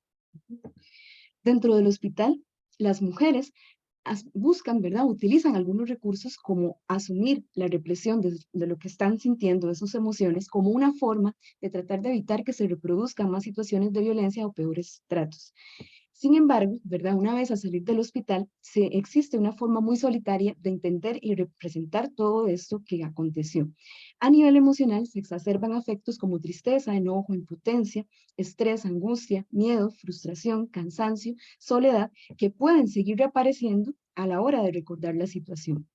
Dentro del hospital, las mujeres buscan, ¿verdad? Utilizan algunos recursos como asumir la represión de lo que están sintiendo, de sus emociones, como una forma de tratar de evitar que se reproduzcan más situaciones de violencia o peores tratos. Sin embargo, ¿verdad?, una vez a salir del hospital, existe una forma muy solitaria de entender y representar todo esto que aconteció. A nivel emocional se exacerban afectos como tristeza, enojo, impotencia, estrés, angustia, miedo, frustración, cansancio, soledad, que pueden seguir reapareciendo a la hora de recordar la situación.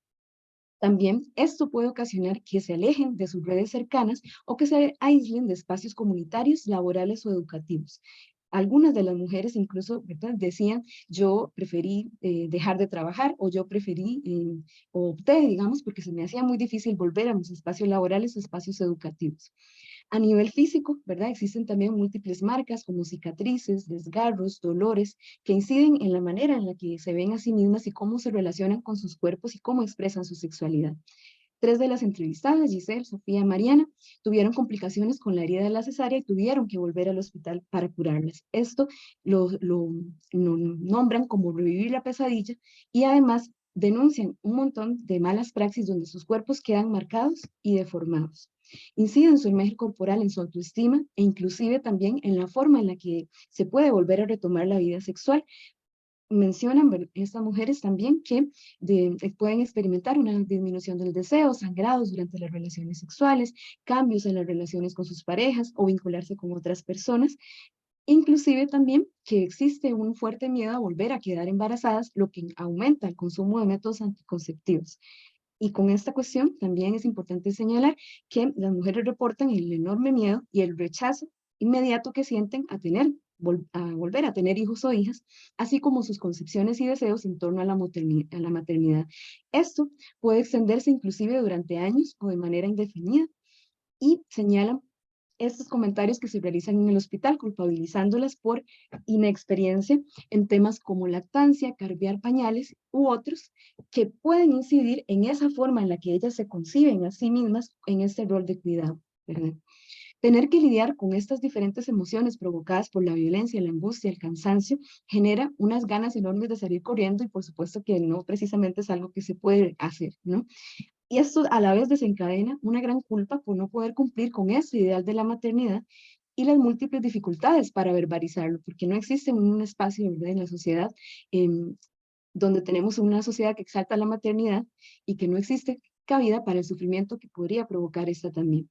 También esto puede ocasionar que se alejen de sus redes cercanas o que se aíslen de espacios comunitarios, laborales o educativos. Algunas de las mujeres incluso, ¿verdad?, decían, yo preferí dejar de trabajar o yo preferí o opté, digamos, porque se me hacía muy difícil volver a mis espacios laborales o espacios educativos. A nivel físico, ¿verdad? Existen también múltiples marcas como cicatrices, desgarros, dolores, que inciden en la manera en la que se ven a sí mismas y cómo se relacionan con sus cuerpos y cómo expresan su sexualidad. 3 de las entrevistadas, Giselle, Sofía y Mariana, tuvieron complicaciones con la herida de la cesárea y tuvieron que volver al hospital para curarlas. Esto lo nombran como revivir la pesadilla y además denuncian un montón de malas praxis donde sus cuerpos quedan marcados y deformados. Incide en su imagen corporal, en su autoestima e inclusive también en la forma en la que se puede volver a retomar la vida sexual. Mencionan estas mujeres también que pueden experimentar una disminución del deseo, sangrados durante las relaciones sexuales, cambios en las relaciones con sus parejas o vincularse con otras personas. Inclusive también que existe un fuerte miedo a volver a quedar embarazadas, lo que aumenta el consumo de métodos anticonceptivos. Y con esta cuestión también es importante señalar que las mujeres reportan el enorme miedo y el rechazo inmediato que sienten a volver a tener hijos o hijas, así como sus concepciones y deseos en torno a la maternidad. Esto puede extenderse inclusive durante años o de manera indefinida y señalan estos comentarios que se realizan en el hospital, culpabilizándolas por inexperiencia en temas como lactancia, cambiar pañales u otros que pueden incidir en esa forma en la que ellas se conciben a sí mismas en este rol de cuidado, ¿verdad? Tener que lidiar con estas diferentes emociones provocadas por la violencia, la angustia, el cansancio, genera unas ganas enormes de salir corriendo y por supuesto que no precisamente es algo que se puede hacer, ¿no? Y esto a la vez desencadena una gran culpa por no poder cumplir con ese ideal de la maternidad y las múltiples dificultades para verbalizarlo, porque no existe un espacio, ¿verdad?, en la sociedad donde tenemos una sociedad que exalta la maternidad y que no existe cabida para el sufrimiento que podría provocar esta también.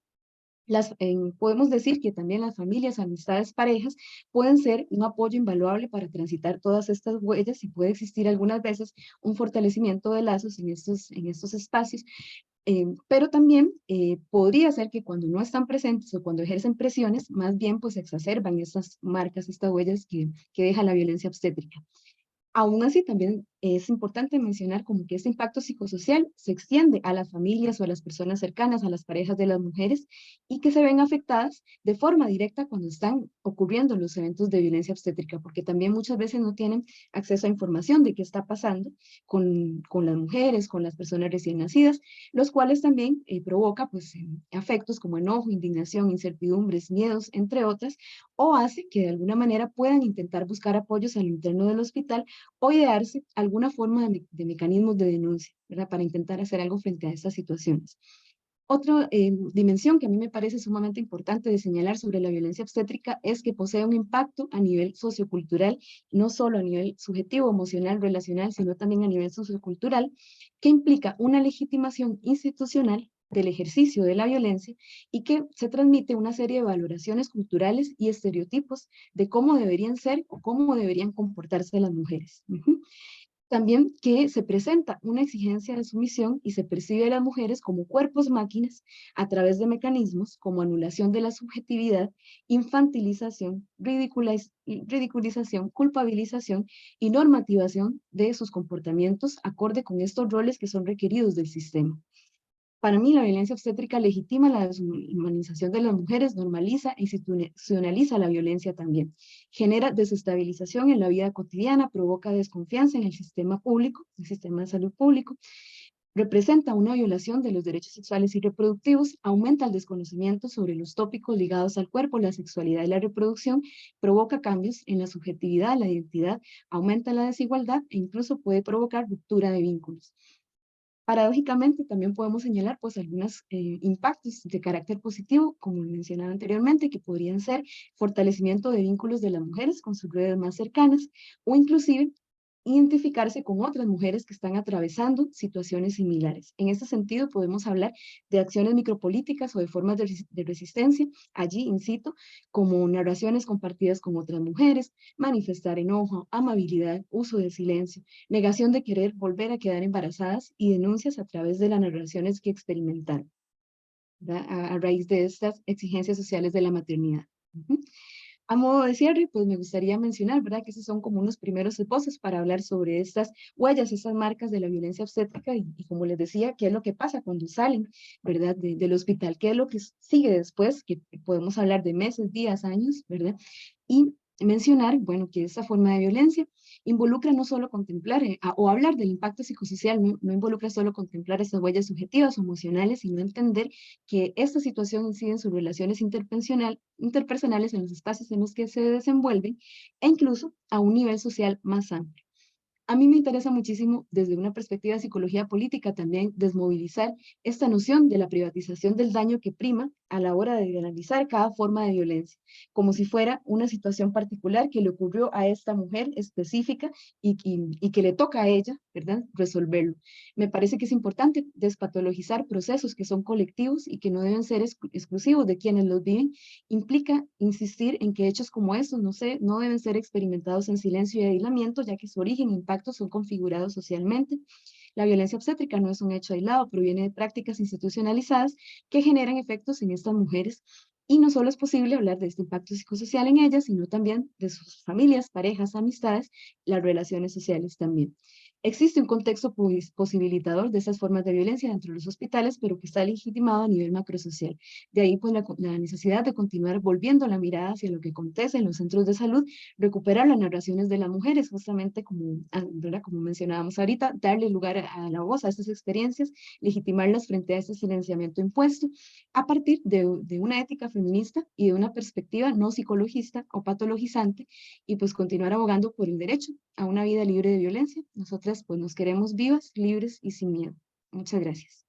Podemos decir que también las familias, amistades, parejas pueden ser un apoyo invaluable para transitar todas estas huellas y puede existir algunas veces un fortalecimiento de lazos en estos espacios, pero también podría ser que cuando no están presentes o cuando ejercen presiones, más bien pues exacerban estas marcas, estas huellas que deja la violencia obstétrica. Aún así, también es importante mencionar como que este impacto psicosocial se extiende a las familias o a las personas cercanas, a las parejas de las mujeres, y que se ven afectadas de forma directa cuando están ocurriendo los eventos de violencia obstétrica, porque también muchas veces no tienen acceso a información de qué está pasando con las mujeres, con las personas recién nacidas, los cuales también provoca pues afectos como enojo, indignación, incertidumbres, miedos, entre otras, o hace que de alguna manera puedan intentar buscar apoyos al interno del hospital o idearse alguna forma de mecanismos de denuncia, ¿verdad?, para intentar hacer algo frente a estas situaciones. Otra dimensión que a mí me parece sumamente importante de señalar sobre la violencia obstétrica es que posee un impacto a nivel sociocultural, no solo a nivel subjetivo, emocional, relacional, sino también a nivel sociocultural, que implica una legitimación institucional del ejercicio de la violencia y que se transmite una serie de valoraciones culturales y estereotipos de cómo deberían ser o cómo deberían comportarse las mujeres. También que se presenta una exigencia de sumisión y se percibe a las mujeres como cuerpos máquinas a través de mecanismos como anulación de la subjetividad, infantilización, ridiculización, culpabilización y normativación de sus comportamientos acorde con estos roles que son requeridos del sistema. Para mí, la violencia obstétrica legitima la deshumanización de las mujeres, normaliza e institucionaliza la violencia también. Genera desestabilización en la vida cotidiana, provoca desconfianza en el sistema público, el sistema de salud público, representa una violación de los derechos sexuales y reproductivos, aumenta el desconocimiento sobre los tópicos ligados al cuerpo, la sexualidad y la reproducción, provoca cambios en la subjetividad, la identidad, aumenta la desigualdad e incluso puede provocar ruptura de vínculos. Paradójicamente, también podemos señalar pues algunos impactos de carácter positivo, como mencionaba anteriormente, que podrían ser fortalecimiento de vínculos de las mujeres con sus redes más cercanas, o inclusive identificarse con otras mujeres que están atravesando situaciones similares. En este sentido, podemos hablar de acciones micropolíticas o de formas de resistencia, allí, in situ, como narraciones compartidas con otras mujeres, manifestar enojo, amabilidad, uso del silencio, negación de querer volver a quedar embarazadas y denuncias a través de las narraciones que experimentaron, a raíz de estas exigencias sociales de la maternidad. A modo de cierre, pues me gustaría mencionar, ¿verdad?, que esos son como unos primeros esbozos para hablar sobre estas huellas, estas marcas de la violencia obstétrica y como les decía, qué es lo que pasa cuando salen, ¿verdad?, del hospital, qué es lo que sigue después, que podemos hablar de meses, días, años, ¿verdad? Y mencionar, bueno, que esta forma de violencia involucra no solo contemplar o hablar del impacto psicosocial, no involucra solo contemplar estas huellas subjetivas o emocionales, sino entender que esta situación incide en sus relaciones interpersonales, en los espacios en los que se desenvuelven e incluso a un nivel social más amplio. A mí me interesa muchísimo, desde una perspectiva de psicología política, también desmovilizar esta noción de la privatización del daño que prima a la hora de analizar cada forma de violencia, como si fuera una situación particular que le ocurrió a esta mujer específica y que le toca a ella, ¿verdad?, resolverlo. Me parece que es importante despatologizar procesos que son colectivos y que no deben ser exclusivos de quienes los viven. Implica insistir en que hechos como estos no deben ser experimentados en silencio y aislamiento, ya que su origen e impacto son configurados socialmente. La violencia obstétrica no es un hecho aislado, proviene de prácticas institucionalizadas que generan efectos en estas mujeres. Y no solo es posible hablar de este impacto psicosocial en ellas, sino también de sus familias, parejas, amistades, las relaciones sociales también. Existe un contexto posibilitador de estas formas de violencia dentro de los hospitales, pero que está legitimado a nivel macrosocial. De ahí pues la necesidad de continuar volviendo la mirada hacia lo que acontece en los centros de salud, recuperar las narraciones de las mujeres, justamente ¿verdad?, como mencionábamos ahorita, darle lugar a la voz a estas experiencias, legitimarlas frente a este silenciamiento impuesto, a partir de una ética feminista y de una perspectiva no psicologista o patologizante, y pues continuar abogando por el derecho a una vida libre de violencia. Nosotras pues nos queremos vivas, libres y sin miedo. Muchas gracias.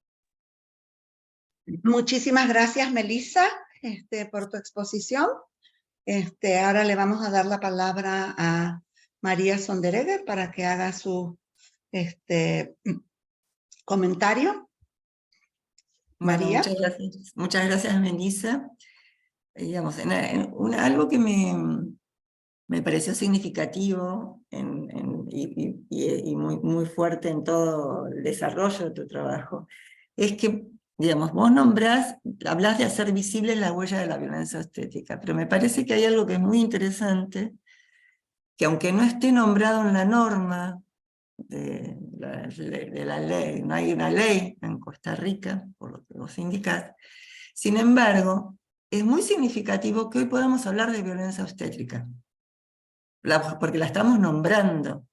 Muchísimas gracias, Melissa, por tu exposición. Ahora le vamos a dar la palabra a María Sonderegger para que haga su comentario. Bueno, María. muchas gracias, Melissa. Digamos, algo que me pareció significativo y muy fuerte en todo el desarrollo de tu trabajo, es que, digamos, vos hablás de hacer visible la huella de la violencia obstétrica, pero me parece que hay algo que es muy interesante, que aunque no esté nombrado en la norma de la ley, no hay una ley en Costa Rica, por lo que vos indicás, sin embargo, es muy significativo que hoy podamos hablar de violencia obstétrica, porque la estamos nombrando.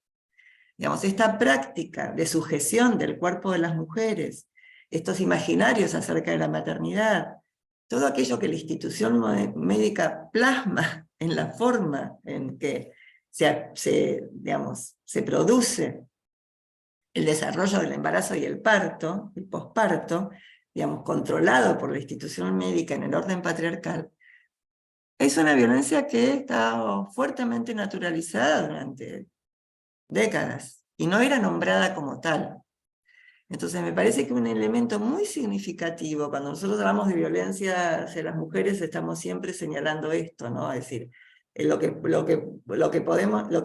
Digamos, esta práctica de sujeción del cuerpo de las mujeres, estos imaginarios acerca de la maternidad, todo aquello que la institución médica plasma en la forma en que se produce el desarrollo del embarazo y el parto, el posparto, digamos, controlado por la institución médica en el orden patriarcal, es una violencia que está fuertemente naturalizada durante décadas, y no era nombrada como tal. Entonces me parece que un elemento muy significativo, cuando nosotros hablamos de violencia hacia las mujeres, estamos siempre señalando esto, ¿no? Es decir, lo que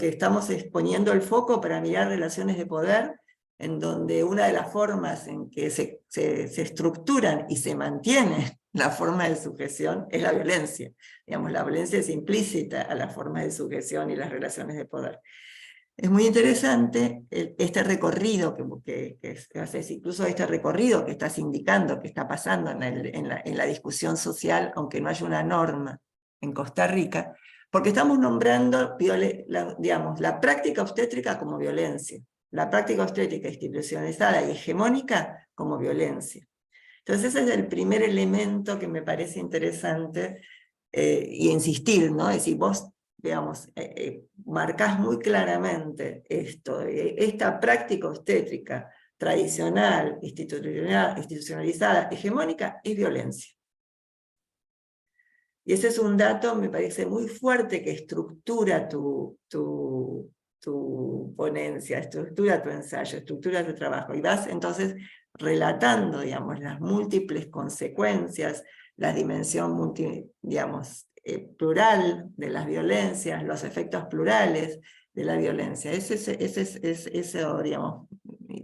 estamos es poniendo el foco para mirar relaciones de poder, en donde una de las formas en que se estructuran y se mantiene la forma de sujeción es la violencia. Digamos, la violencia es implícita a la forma de sujeción y las relaciones de poder. Es muy interesante este recorrido que haces, incluso este recorrido que estás indicando, que está pasando en la discusión social, aunque no haya una norma en Costa Rica, porque estamos nombrando, digamos, la práctica obstétrica como violencia, la práctica obstétrica institucionalizada y hegemónica como violencia. Entonces ese es el primer elemento que me parece interesante, y insistir, ¿no? Es decir, vos, digamos, marcás muy claramente esto, esta práctica obstétrica tradicional, institucionalizada, hegemónica, es violencia. Y ese es un dato, me parece, muy fuerte que estructura tu ponencia, estructura tu ensayo, estructura tu trabajo. Y vas entonces relatando, digamos, las múltiples consecuencias, la dimensión plural de las violencias, los efectos plurales de la violencia. Digamos,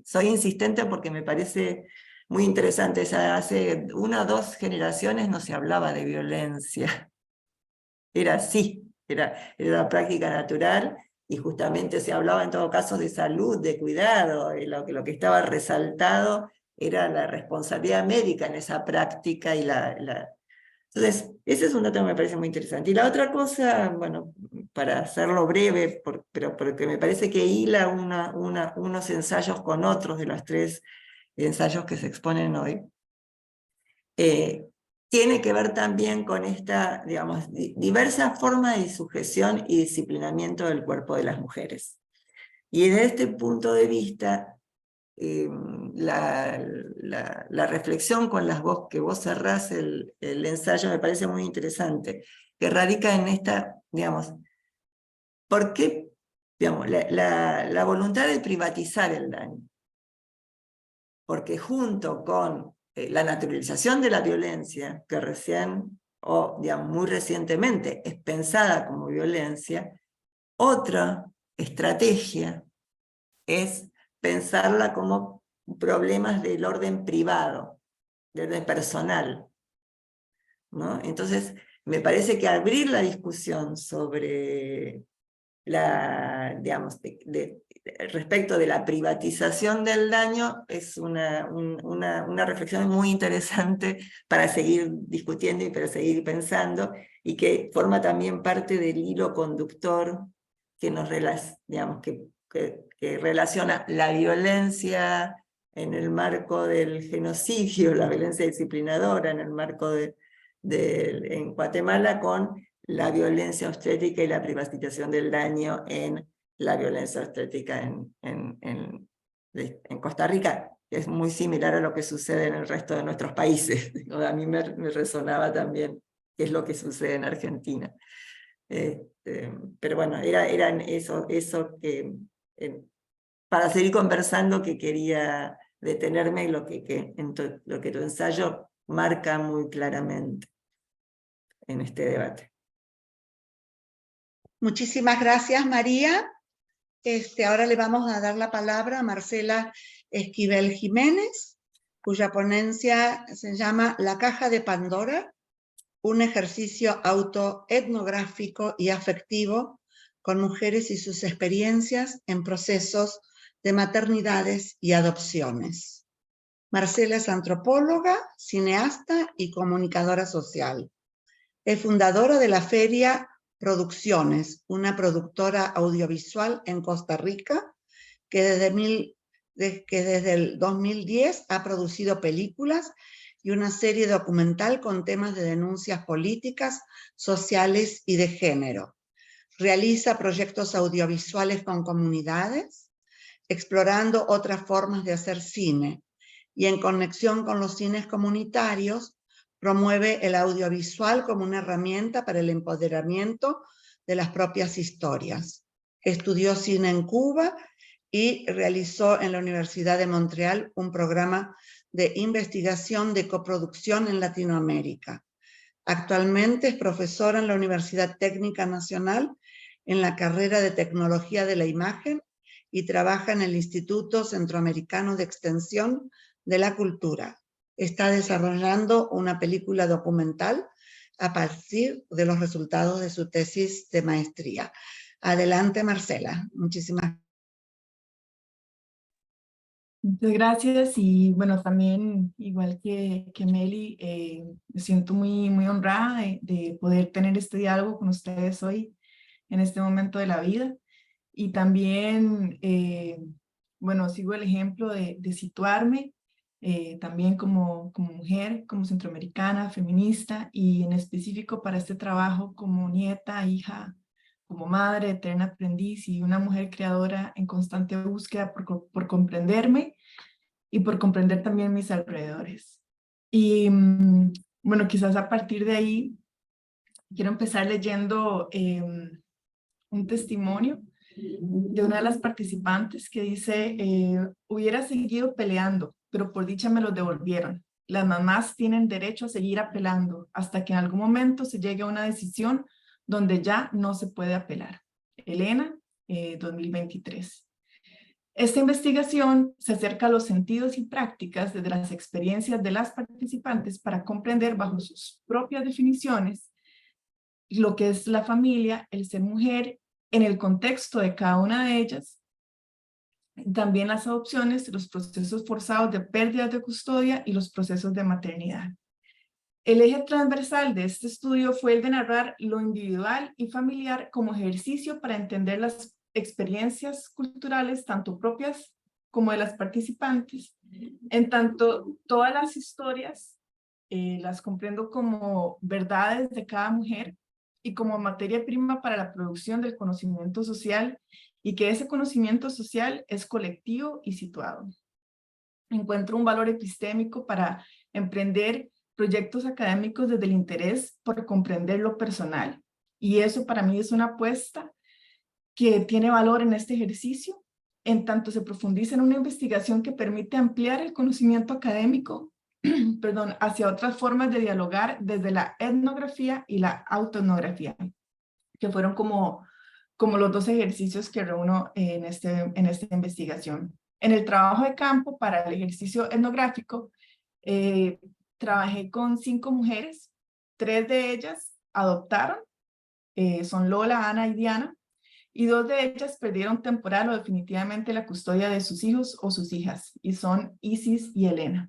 soy insistente porque me parece muy interesante. Hace 1 o 2 generaciones no se hablaba de violencia. Era así, era la práctica natural, y justamente se hablaba en todo caso de salud, de cuidado, y lo que estaba resaltado era la responsabilidad médica en esa práctica. Entonces, ese es un dato que me parece muy interesante. Y la otra cosa, bueno, para hacerlo breve, pero porque me parece que hila unos ensayos con otros de los 3 ensayos que se exponen hoy, tiene que ver también con esta, digamos, diversas formas de sujeción y disciplinamiento del cuerpo de las mujeres. Y desde este punto de vista, la reflexión con que vos cerrás el ensayo me parece muy interesante, que radica en esta, digamos, ¿por qué, digamos, la voluntad de privatizar el daño? Porque junto con la naturalización de la violencia, que recién, o digamos, muy recientemente, es pensada como violencia, otra estrategia es pensarla como problemas del orden privado, del orden personal, ¿no? Entonces, me parece que abrir la discusión sobre digamos, respecto de la privatización del daño es una reflexión muy interesante para seguir discutiendo y para seguir pensando, y que forma también parte del hilo conductor que nos digamos, que relaciona la violencia en el marco del genocidio, la violencia disciplinadora en el marco en Guatemala, con la violencia obstétrica y la privatización del daño en la violencia obstétrica en Costa Rica. Es muy similar a lo que sucede en el resto de nuestros países. A mí me resonaba también qué es lo que sucede en Argentina. Pero bueno, era eso que, para seguir conversando, que quería detenerme en lo que tu ensayo marca muy claramente en este debate. Muchísimas gracias, María. Ahora le vamos a dar la palabra a Marcela Esquivel Jiménez, cuya ponencia se llama La caja de Pandora, un ejercicio autoetnográfico y afectivo con mujeres y sus experiencias en procesos de maternidades y adopciones. Marcela es antropóloga, cineasta y comunicadora social. Es fundadora de la Feria Producciones, una productora audiovisual en Costa Rica que desde el 2010 ha producido películas y una serie documental con temas de denuncias políticas, sociales y de género. Realiza proyectos audiovisuales con comunidades, explorando otras formas de hacer cine, y en conexión con los cines comunitarios, promueve el audiovisual como una herramienta para el empoderamiento de las propias historias. Estudió cine en Cuba y realizó en la Universidad de Montreal un programa de investigación de coproducción en Latinoamérica. Actualmente es profesora en la Universidad Técnica Nacional en la carrera de Tecnología de la Imagen y trabaja en el Instituto Centroamericano de Extensión de la Cultura. Está desarrollando una película documental a partir de los resultados de su tesis de maestría. Adelante, Marcela. Muchísimas gracias. Muchas gracias, y bueno, también igual que Meli, me siento muy honrada de poder tener este diálogo con ustedes hoy en este momento de la vida. Y también, bueno, sigo el ejemplo de situarme también como mujer, como centroamericana, feminista, y en específico para este trabajo como nieta, hija, como madre, eterna aprendiz y una mujer creadora en constante búsqueda por comprenderme y por comprender también mis alrededores. Y bueno, quizás a partir de ahí quiero empezar leyendo un testimonio de una de las participantes que dice: hubiera seguido peleando, pero por dicha me los devolvieron. Las mamás tienen derecho a seguir apelando hasta que en algún momento se llegue a una decisión donde ya no se puede apelar. Elena, 2023. Esta investigación se acerca a los sentidos y prácticas desde las experiencias de las participantes para comprender bajo sus propias definiciones lo que es la familia, el ser mujer, en el contexto de cada una de ellas, también las adopciones, los procesos forzados de pérdida de custodia y los procesos de maternidad. El eje transversal de este estudio fue el de narrar lo individual y familiar como ejercicio para entender las experiencias culturales, tanto propias como de las participantes. En tanto, todas las historias las comprendo como verdades de cada mujer y como materia prima para la producción del conocimiento social, y que ese conocimiento social es colectivo y situado. Encuentro un valor epistémico para emprender proyectos académicos desde el interés por comprender lo personal. Y eso para mí es una apuesta que tiene valor en este ejercicio, en tanto se profundiza en una investigación que permite ampliar el conocimiento académico perdón, hacia otras formas de dialogar desde la etnografía y la autoetnografía, que fueron como los dos ejercicios que reúno en esta investigación. En el trabajo de campo para el ejercicio etnográfico, trabajé con 5 mujeres, 3 de ellas adoptaron, son Lola, Ana y Diana, y 2 de ellas perdieron temporal o definitivamente la custodia de sus hijos o sus hijas, y son Isis y Elena.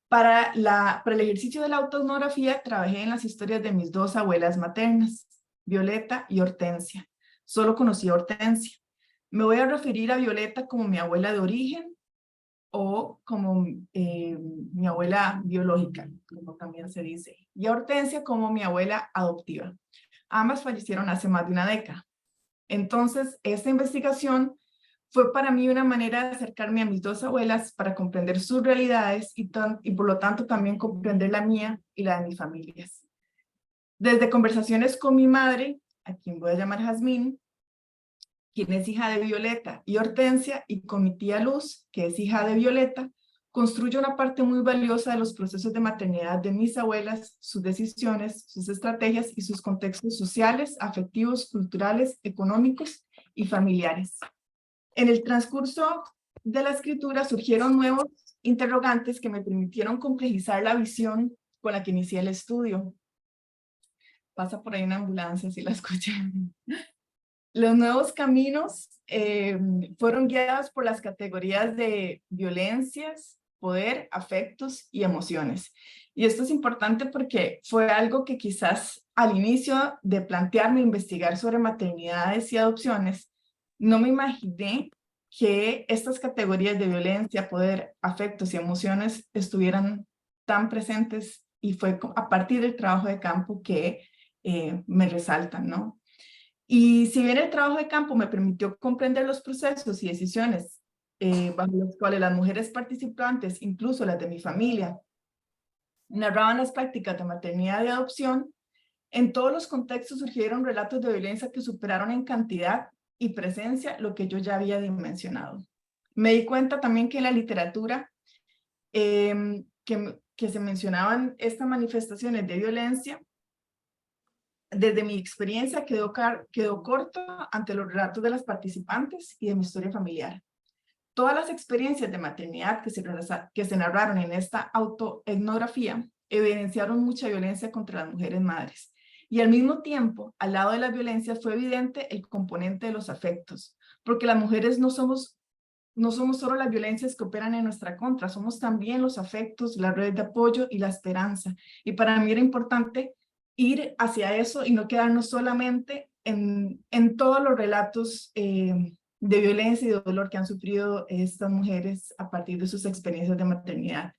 Para el ejercicio de la autoetnografía, trabajé en las historias de mis 2 abuelas maternas, Violeta y Hortensia. Solo conocí a Hortensia. Me voy a referir a Violeta como mi abuela de origen o como mi abuela biológica, como también se dice, y a Hortensia como mi abuela adoptiva. Ambas fallecieron hace más de una década. Entonces, esta investigación fue para mí una manera de acercarme a mis 2 abuelas para comprender sus realidades y por lo tanto también comprender la mía y la de mis familias. Desde conversaciones con mi madre, a quien voy a llamar Jazmín, quien es hija de Violeta y Hortensia, y con mi tía Luz, que es hija de Violeta, construyo una parte muy valiosa de los procesos de maternidad de mis abuelas, sus decisiones, sus estrategias y sus contextos sociales, afectivos, culturales, económicos y familiares. En el transcurso de la escritura surgieron nuevos interrogantes que me permitieron complejizar la visión con la que inicié el estudio. Pasa por ahí una ambulancia, si la escuchan. Los nuevos caminos fueron guiados por las categorías de violencias, poder, afectos y emociones. Y esto es importante porque fue algo que quizás al inicio de plantearme investigar sobre maternidades y adopciones, no me imaginé que estas categorías de violencia, poder, afectos y emociones estuvieran tan presentes, y fue a partir del trabajo de campo que me resaltan, ¿no? Y si bien el trabajo de campo me permitió comprender los procesos y decisiones bajo los cuales las mujeres participantes, incluso las de mi familia, narraban las prácticas de maternidad y adopción, en todos los contextos surgieron relatos de violencia que superaron en cantidad y presencia lo que yo ya había dimensionado. Me di cuenta también que en la literatura que se mencionaban estas manifestaciones de violencia, desde mi experiencia quedó corto ante los relatos de las participantes y de mi historia familiar. Todas las experiencias de maternidad que se narraron en esta autoetnografía evidenciaron mucha violencia contra las mujeres madres. Y al mismo tiempo, al lado de las violencias fue evidente el componente de los afectos, porque las mujeres no somos solo las violencias que operan en nuestra contra, somos también los afectos, la red de apoyo y la esperanza. Y para mí era importante ir hacia eso y no quedarnos solamente en todos los relatos de violencia y de dolor que han sufrido estas mujeres a partir de sus experiencias de maternidad.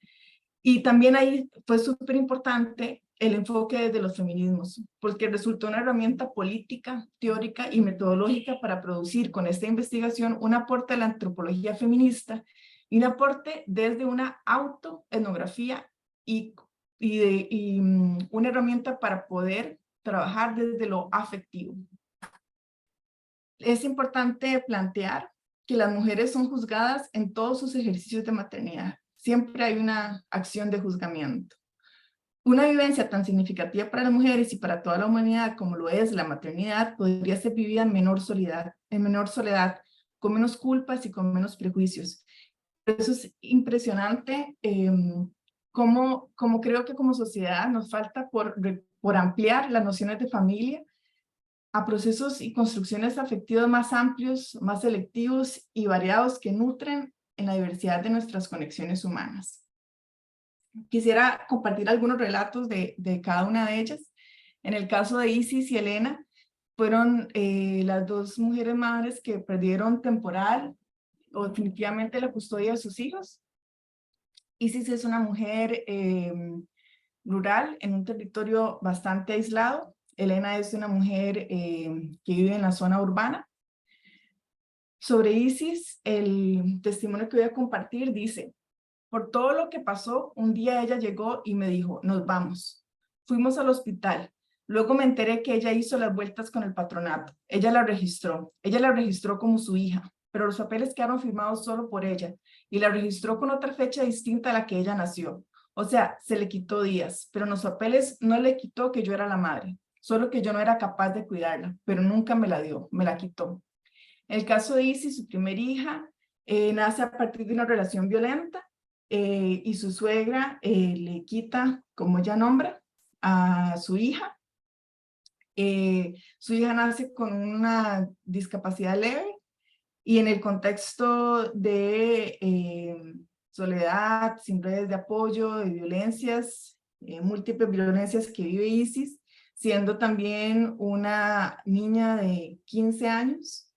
Y también ahí fue súper importante el enfoque desde los feminismos, porque resultó una herramienta política, teórica y metodológica para producir con esta investigación un aporte a la antropología feminista y un aporte desde una autoetnografía y una herramienta para poder trabajar desde lo afectivo. Es importante plantear que las mujeres son juzgadas en todos sus ejercicios de maternidad. Siempre hay una acción de juzgamiento. Una vivencia tan significativa para las mujeres y para toda la humanidad como lo es la maternidad podría ser vivida en menor soledad, con menos culpas y con menos prejuicios. Por eso es impresionante cómo creo que como sociedad nos falta por por ampliar las nociones de familia a procesos y construcciones afectivos más amplios, más selectivos y variados que nutren en la diversidad de nuestras conexiones humanas. Quisiera compartir algunos relatos de cada una de ellas. En el caso de Isis y Elena, fueron las dos mujeres madres que perdieron temporal o definitivamente la custodia de sus hijos. Isis es una mujer rural en un territorio bastante aislado. Elena es una mujer que vive en la zona urbana. Sobre Isis, el testimonio que voy a compartir dice: por todo lo que pasó, un día ella llegó y me dijo, nos vamos. Fuimos al hospital. Luego me enteré que ella hizo las vueltas con el patronato. Ella la registró como su hija, pero los papeles quedaron firmados solo por ella y la registró con otra fecha distinta a la que ella nació. O sea, se le quitó días, pero en los papeles no le quitó que yo era la madre, solo que yo no era capaz de cuidarla, pero nunca me la dio, me la quitó. En el caso de Isis, su primera hija, nace a partir de una relación violenta y su suegra le quita, como ella nombra, a su hija. Su hija nace con una discapacidad leve y en el contexto de soledad, sin redes de apoyo, de violencias, múltiples violencias que vive Isis, siendo también una niña de 15 años,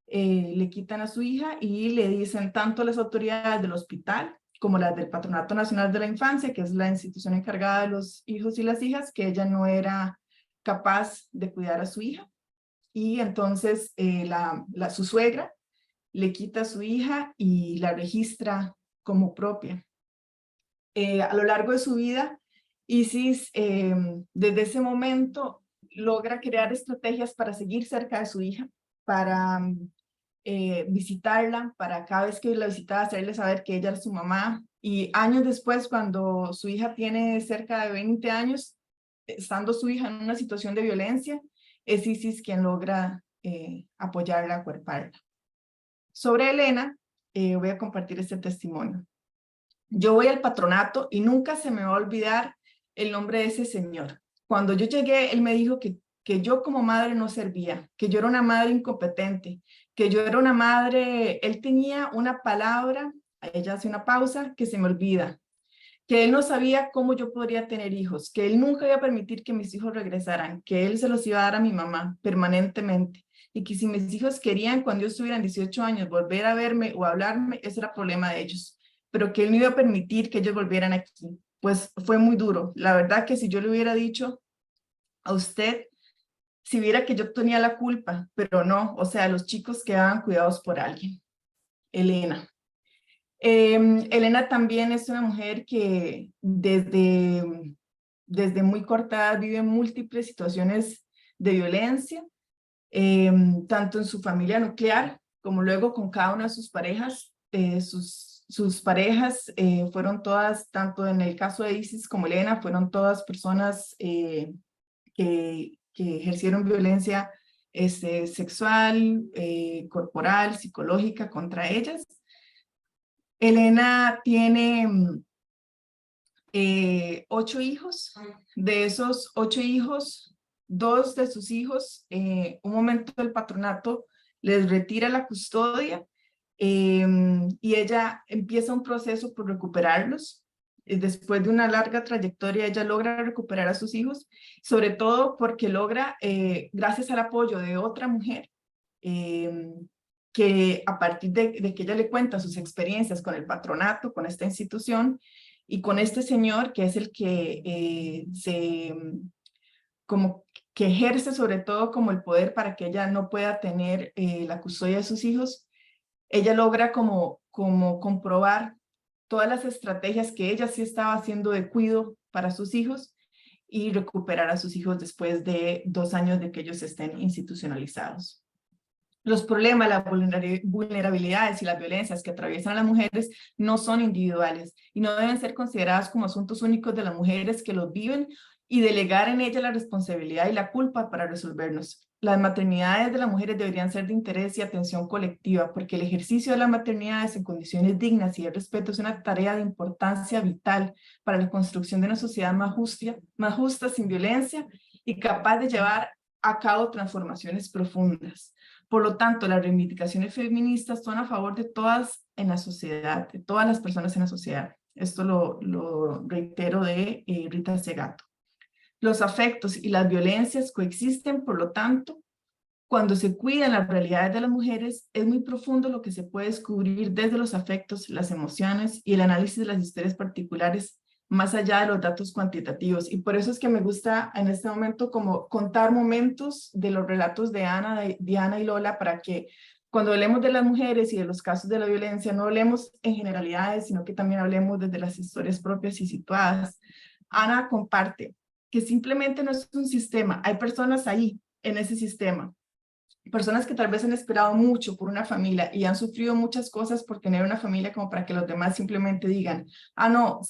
le quitan a su hija y le dicen tanto las autoridades del hospital como las del Patronato Nacional de la Infancia, que es la institución encargada de los hijos y las hijas, que ella no era capaz de cuidar a su hija. Y entonces su suegra le quita a su hija y la registra como propia. A lo largo de su vida, Isis, desde ese momento, logra crear estrategias para seguir cerca de su hija, para visitarla, para cada vez que la visitaba hacerle saber que ella era su mamá. Y años después, cuando su hija tiene cerca de 20 años, estando su hija en una situación de violencia, es Isis quien logra apoyarla, acuerparla. Sobre Elena, voy a compartir este testimonio. Yo voy al patronato y nunca se me va a olvidar el nombre de ese señor. Cuando yo llegué, él me dijo que yo como madre no servía, que yo era una madre incompetente, que yo era una madre, él tenía una palabra, ella hace una pausa, que se me olvida, que él no sabía cómo yo podría tener hijos, que él nunca iba a permitir que mis hijos regresaran, que él se los iba a dar a mi mamá permanentemente, y que si mis hijos querían cuando ellos tuvieran 18 años volver a verme o a hablarme, ese era problema de ellos, pero que él no iba a permitir que ellos volvieran aquí. Pues fue muy duro. La verdad que si yo le hubiera dicho a usted, si viera que yo tenía la culpa, pero no, o sea, los chicos quedaban cuidados por alguien. Elena. Elena también es una mujer que desde muy corta edad vive múltiples situaciones de violencia, tanto en su familia nuclear como luego con cada una de sus parejas. Sus parejas fueron todas, tanto en el caso de Isis como Elena, fueron todas personas que ejercieron violencia sexual, corporal, psicológica contra ellas. Elena tiene 8 hijos. De esos 8 hijos, 2 de sus hijos, un momento el patronato les retira la custodia y ella empieza un proceso por recuperarlos. Después de una larga trayectoria, ella logra recuperar a sus hijos, sobre todo porque logra, gracias al apoyo de otra mujer, que a partir de que ella le cuenta sus experiencias con el patronato, con esta institución, y con este señor, que es el que como que ejerce sobre todo como el poder para que ella no pueda tener la custodia de sus hijos, ella logra como comprobar todas las estrategias que ella sí estaba haciendo de cuidado para sus hijos y recuperar a sus hijos después de 2 años de que ellos estén institucionalizados. Los problemas, las vulnerabilidades y las violencias que atraviesan las mujeres no son individuales y no deben ser consideradas como asuntos únicos de las mujeres que los viven y delegar en ella la responsabilidad y la culpa para resolvernos. Las maternidades de las mujeres deberían ser de interés y atención colectiva, porque el ejercicio de las maternidades en condiciones dignas y de respeto es una tarea de importancia vital para la construcción de una sociedad más justa, sin violencia y capaz de llevar a cabo transformaciones profundas. Por lo tanto, las reivindicaciones feministas son a favor de todas en la sociedad, de todas las personas en la sociedad. Esto lo reitero de Rita Segato. Los afectos y las violencias coexisten, por lo tanto, cuando se cuidan las realidades de las mujeres, es muy profundo lo que se puede descubrir desde los afectos, las emociones y el análisis de las historias particulares, más allá de los datos cuantitativos. Y por eso es que me gusta en este momento como contar momentos de los relatos de Ana, de Diana y Lola, para que cuando hablemos de las mujeres y de los casos de la violencia, no hablemos en generalidades, sino que también hablemos desde las historias propias y situadas. Ana comparte que simplemente no es un sistema, hay personas ahí, en ese sistema, personas que tal vez han esperado mucho por una familia y han sufrido muchas cosas por tener una familia como para que los demás simplemente digan, no,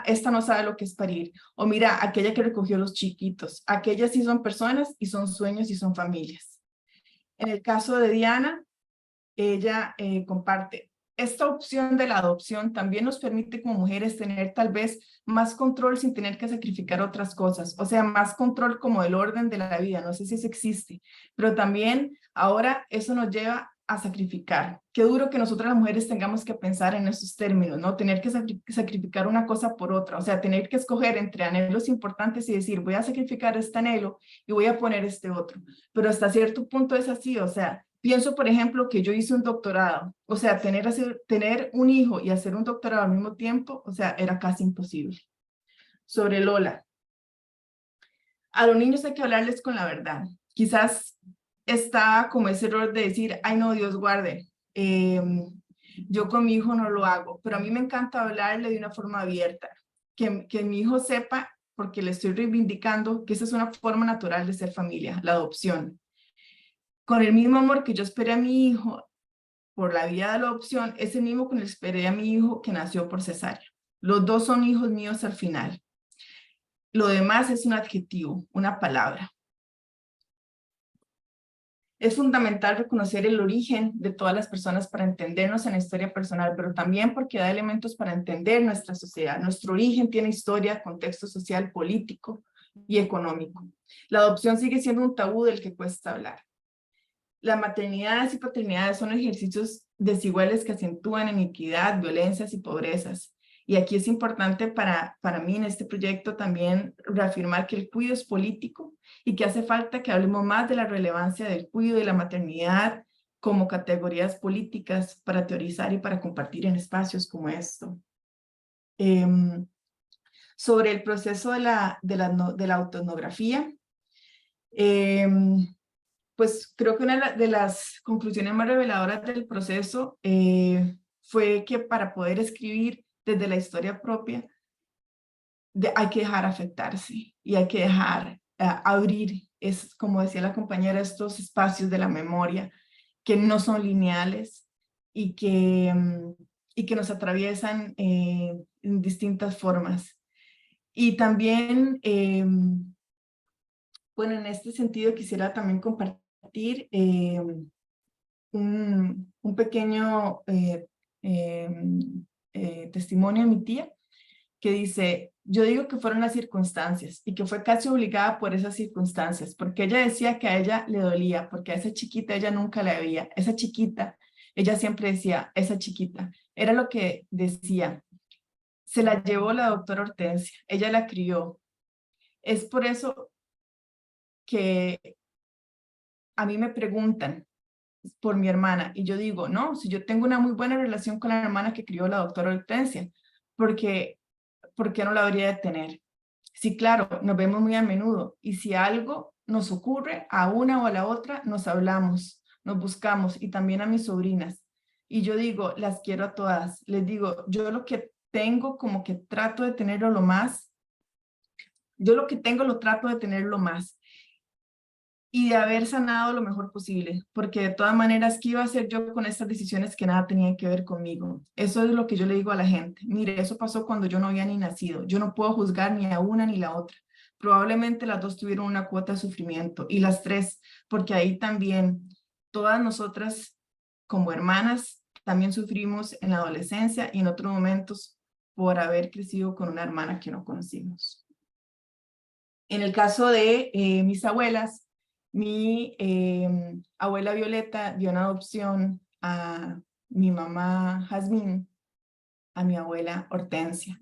esta no sabe lo que es parir, o mira, aquella que recogió los chiquitos, aquellas sí son personas y son sueños y son familias. En el caso de Diana, ella comparte, esta opción de la adopción también nos permite como mujeres tener tal vez más control sin tener que sacrificar otras cosas, o sea, más control como del orden de la vida, no sé si eso existe, pero también ahora eso nos lleva a sacrificar. Qué duro que nosotras las mujeres tengamos que pensar en esos términos, ¿no? Tener que sacrificar una cosa por otra, o sea, tener que escoger entre anhelos importantes y decir, voy a sacrificar este anhelo y voy a poner este otro, pero hasta cierto punto es así, o sea, pienso, por ejemplo, que yo hice un doctorado, o sea, tener un hijo y hacer un doctorado al mismo tiempo, o sea, era casi imposible. Sobre Lola. A los niños hay que hablarles con la verdad. Quizás está como ese error de decir, ay no, Dios guarde, yo con mi hijo no lo hago, pero a mí me encanta hablarle de una forma abierta, que mi hijo sepa, porque le estoy reivindicando que esa es una forma natural de ser familia, la adopción. Con el mismo amor que yo esperé a mi hijo por la vía de la adopción, es el mismo con el que esperé a mi hijo que nació por cesárea. Los dos son hijos míos al final. Lo demás es un adjetivo, una palabra. Es fundamental reconocer el origen de todas las personas para entendernos en la historia personal, pero también porque da elementos para entender nuestra sociedad. Nuestro origen tiene historia, contexto social, político y económico. La adopción sigue siendo un tabú del que cuesta hablar. Las maternidades y paternidades son ejercicios desiguales que acentúan iniquidad, violencias y pobrezas. Y aquí es importante para mí en este proyecto también reafirmar que el cuidado es político y que hace falta que hablemos más de la relevancia del cuidado y la maternidad como categorías políticas para teorizar y para compartir en espacios como esto. Sobre el proceso de la autoetnografía, pues creo que una de las conclusiones más reveladoras del proceso fue que para poder escribir desde la historia propia hay que dejar afectarse y hay que dejar abrir, como decía la compañera, estos espacios de la memoria que no son lineales y que nos atraviesan en distintas formas. Y también, bueno, en este sentido quisiera también compartir un pequeño testimonio de mi tía, que dice, yo digo que fueron las circunstancias y que fue casi obligada por esas circunstancias, porque ella decía que a ella le dolía, porque a esa chiquita ella nunca la veía, esa chiquita, ella siempre decía, esa chiquita, era lo que decía, se la llevó la doctora Hortensia, ella la crió, es por eso que a mí me preguntan por mi hermana y yo digo, no, si yo tengo una muy buena relación con la hermana que crió la doctora Hortensia, ¿por qué no la habría de tener? Sí, claro, nos vemos muy a menudo y si algo nos ocurre a una o a la otra, nos hablamos, nos buscamos y también a mis sobrinas. Y yo digo, las quiero a todas. Les digo, yo lo que tengo como que trato de tenerlo lo más, yo lo que tengo lo trato de tenerlo más. Y de haber sanado lo mejor posible, porque de todas maneras, ¿qué iba a hacer yo con estas decisiones que nada tenían que ver conmigo? Eso es lo que yo le digo a la gente. Mire, eso pasó cuando yo no había ni nacido. Yo no puedo juzgar ni a una ni la otra, probablemente las dos tuvieron una cuota de sufrimiento, y las tres, porque ahí también todas nosotras como hermanas también sufrimos en la adolescencia y en otros momentos por haber crecido con una hermana que no conocimos. En el caso de mis abuelas, mi abuela Violeta dio en adopción a mi mamá Jazmín, a mi abuela Hortensia.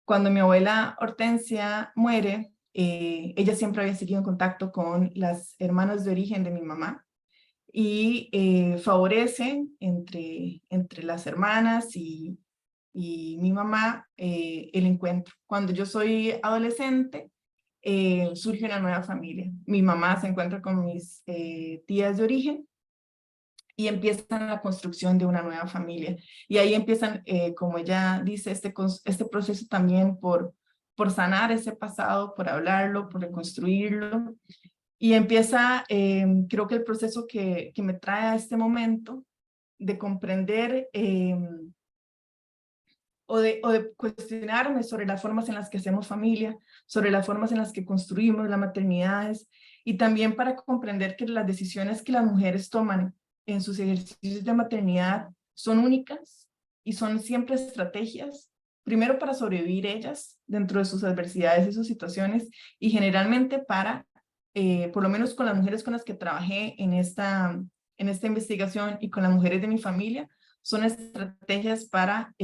Cuando mi abuela Hortensia muere, ella siempre había seguido en contacto con las hermanas de origen de mi mamá y favorecen entre las hermanas y mi mamá el encuentro. Cuando yo soy adolescente, surge una nueva familia. Mi mamá se encuentra con mis tías de origen y empiezan la construcción de una nueva familia. Y ahí empiezan, como ella dice, este proceso también por sanar ese pasado, por hablarlo, por reconstruirlo. Y empieza, creo que el proceso que me trae a este momento de comprender o de cuestionarme sobre las formas en las que hacemos familia, sobre las formas en las que construimos las maternidades, y también para comprender que las decisiones que las mujeres toman en sus ejercicios de maternidad son únicas y son siempre estrategias, primero para sobrevivir ellas dentro de sus adversidades y sus situaciones, y generalmente para, por lo menos con las mujeres con las que trabajé en esta investigación y con las mujeres de mi familia, son estrategias para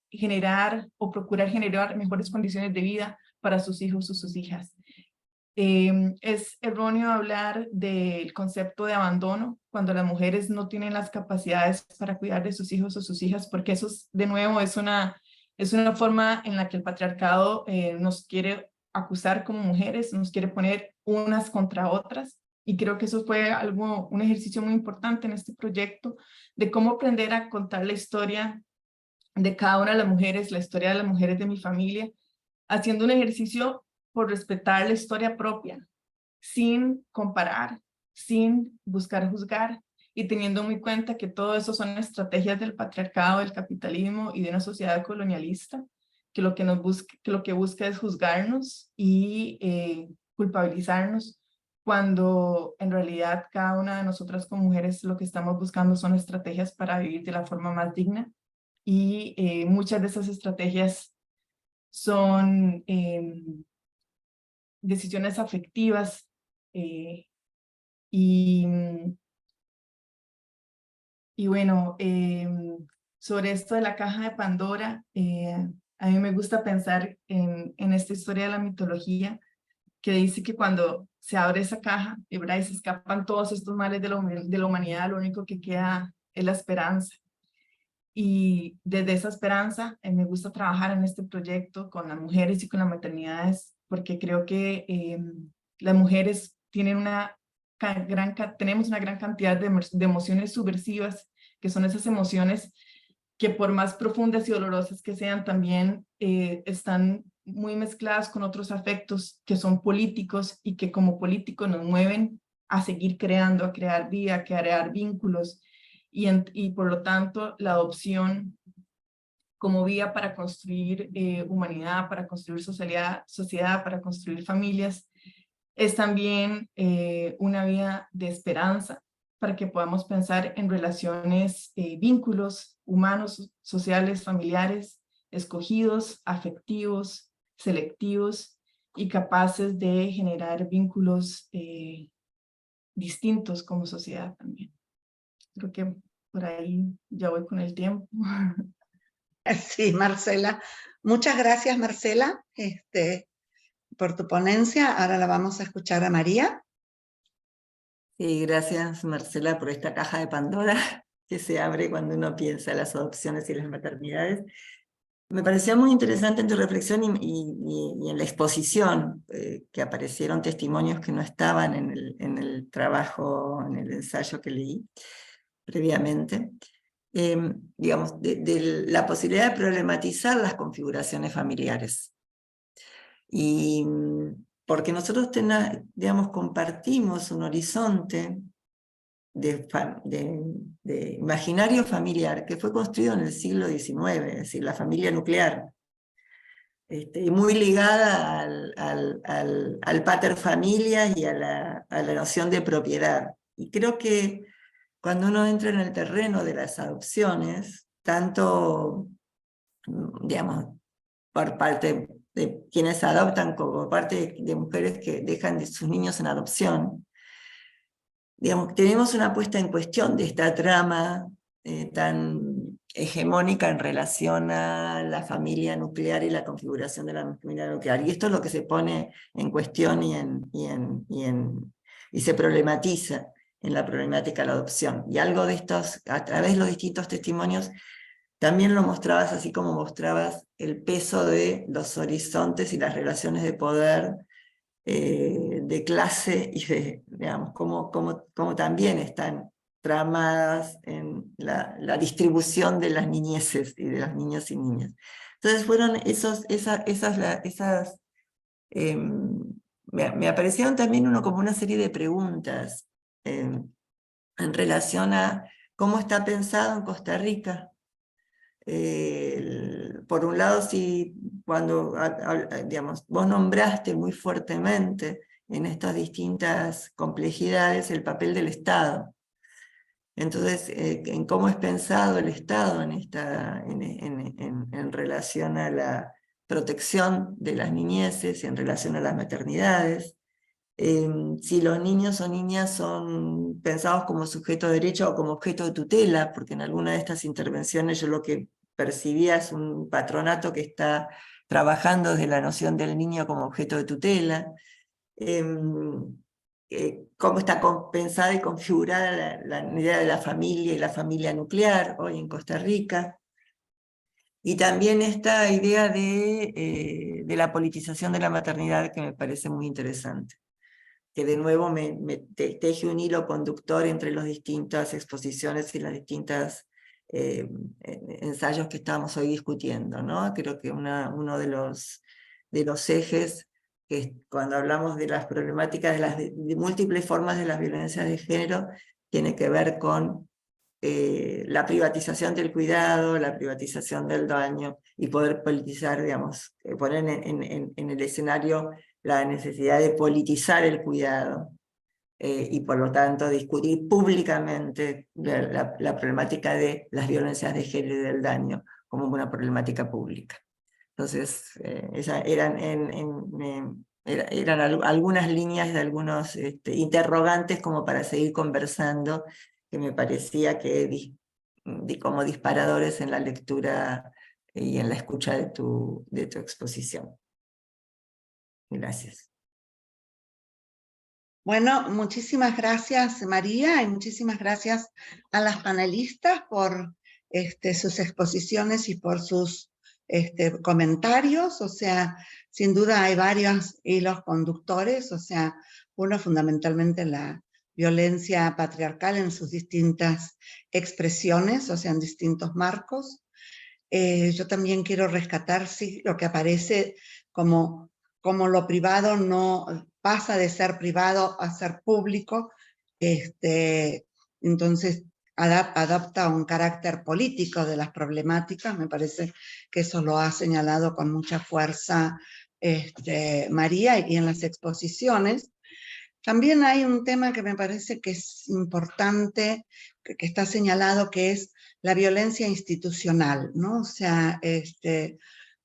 generar o procurar generar mejores condiciones de vida para sus hijos o sus hijas. Es erróneo hablar del concepto de abandono cuando las mujeres no tienen las capacidades para cuidar de sus hijos o sus hijas, porque eso, de nuevo, es una forma en la que el patriarcado nos quiere acusar como mujeres, nos quiere poner unas contra otras, y creo que eso fue un ejercicio muy importante en este proyecto, de cómo aprender a contar la historia de cada una de las mujeres, la historia de las mujeres de mi familia, haciendo un ejercicio por respetar la historia propia, sin comparar, sin buscar juzgar, y teniendo muy cuenta que todo eso son estrategias del patriarcado, del capitalismo y de una sociedad colonialista, que lo que busca es juzgarnos y culpabilizarnos, cuando en realidad cada una de nosotras como mujeres lo que estamos buscando son estrategias para vivir de la forma más digna, y muchas de esas estrategias son decisiones afectivas, y bueno, sobre esto de la caja de Pandora, a mí me gusta pensar en esta historia de la mitología, que dice que cuando se abre esa caja, ¿verdad?, y se escapan todos estos males de la humanidad, lo único que queda es la esperanza. Y desde esa esperanza me gusta trabajar en este proyecto con las mujeres y con las maternidades, porque creo que las mujeres tienen tenemos una gran cantidad de emociones subversivas, que son esas emociones que, por más profundas y dolorosas que sean, también están muy mezcladas con otros afectos que son políticos, y que como políticos nos mueven a seguir creando, a crear vida, a crear vínculos, y por lo tanto la adopción como vía para construir humanidad, para construir sociedad, para construir familias, es también una vía de esperanza para que podamos pensar en relaciones, vínculos humanos, sociales, familiares, escogidos, afectivos, selectivos, y capaces de generar vínculos distintos como sociedad también. Creo que por ahí ya voy con el tiempo. Sí, Marcela. Muchas gracias, Marcela, por tu ponencia. Ahora la vamos a escuchar a María. Sí, gracias, Marcela, por esta caja de Pandora que se abre cuando uno piensa en las adopciones y las maternidades. Me pareció muy interesante en tu reflexión y en la exposición, que aparecieron testimonios que no estaban en el trabajo, en el ensayo que leí previamente. Digamos, de la posibilidad de problematizar las configuraciones familiares. Y porque nosotros digamos, compartimos un horizonte de imaginario familiar que fue construido en el siglo XIX, es decir, la familia nuclear. y muy ligada al pater familias y a la noción de propiedad. Y creo que cuando uno entra en el terreno de las adopciones, tanto, digamos, por parte de quienes adoptan como por parte de mujeres que dejan sus niños en adopción, digamos, tenemos una puesta en cuestión de esta trama tan hegemónica en relación a la familia nuclear y la configuración de la familia nuclear. Y esto es lo que se pone en cuestión y se problematiza en la problemática de la adopción. Y algo de estos, a través de los distintos testimonios, también lo mostrabas, así como mostrabas el peso de los horizontes y las relaciones de poder, de clase y de, digamos, cómo también están tramadas en la distribución de las niñeces y de los niños y niñas. Entonces fueron me aparecieron también como una serie de preguntas en relación a cómo está pensado en Costa Rica. Por un lado, si cuando digamos, vos nombraste muy fuertemente en estas distintas complejidades el papel del Estado. Entonces, en cómo es pensado el Estado en relación a la protección de las niñeces, en relación a las maternidades, si los niños o niñas son pensados como sujeto de derecho o como objeto de tutela, porque en alguna de estas intervenciones yo lo que percibía es un patronato que está trabajando desde la noción del niño como objeto de tutela, cómo está pensada y configurada la idea de la familia y la familia nuclear hoy en Costa Rica, y también esta idea de la politización de la maternidad que me parece muy interesante, que de nuevo me teje un hilo conductor entre las distintas exposiciones y las distintas ensayos que estamos hoy discutiendo, ¿no? Creo que uno de los ejes, que cuando hablamos de las problemáticas de múltiples formas de las violencias de género, tiene que ver con la privatización del cuidado, la privatización del daño, y poder politizar, digamos, poner en el escenario la necesidad de politizar el cuidado, y por lo tanto discutir públicamente la problemática de las violencias de género y del daño como una problemática pública. Entonces, eran algunas líneas de algunos interrogantes como para seguir conversando, que me parecía que como disparadores en la lectura y en la escucha de tu exposición. Gracias. Bueno, muchísimas gracias, María, y muchísimas gracias a las panelistas por sus exposiciones y por sus comentarios. O sea, sin duda hay varios hilos conductores, o sea, uno fundamentalmente la violencia patriarcal en sus distintas expresiones, o sea, en distintos marcos. Yo también quiero rescatar, sí, lo que aparece como lo privado no pasa de ser privado a ser público, entonces adapta un carácter político de las problemáticas. Me parece que eso lo ha señalado con mucha fuerza María, y en las exposiciones. También hay un tema que me parece que es importante, que está señalado, que es la violencia institucional, ¿no? O sea,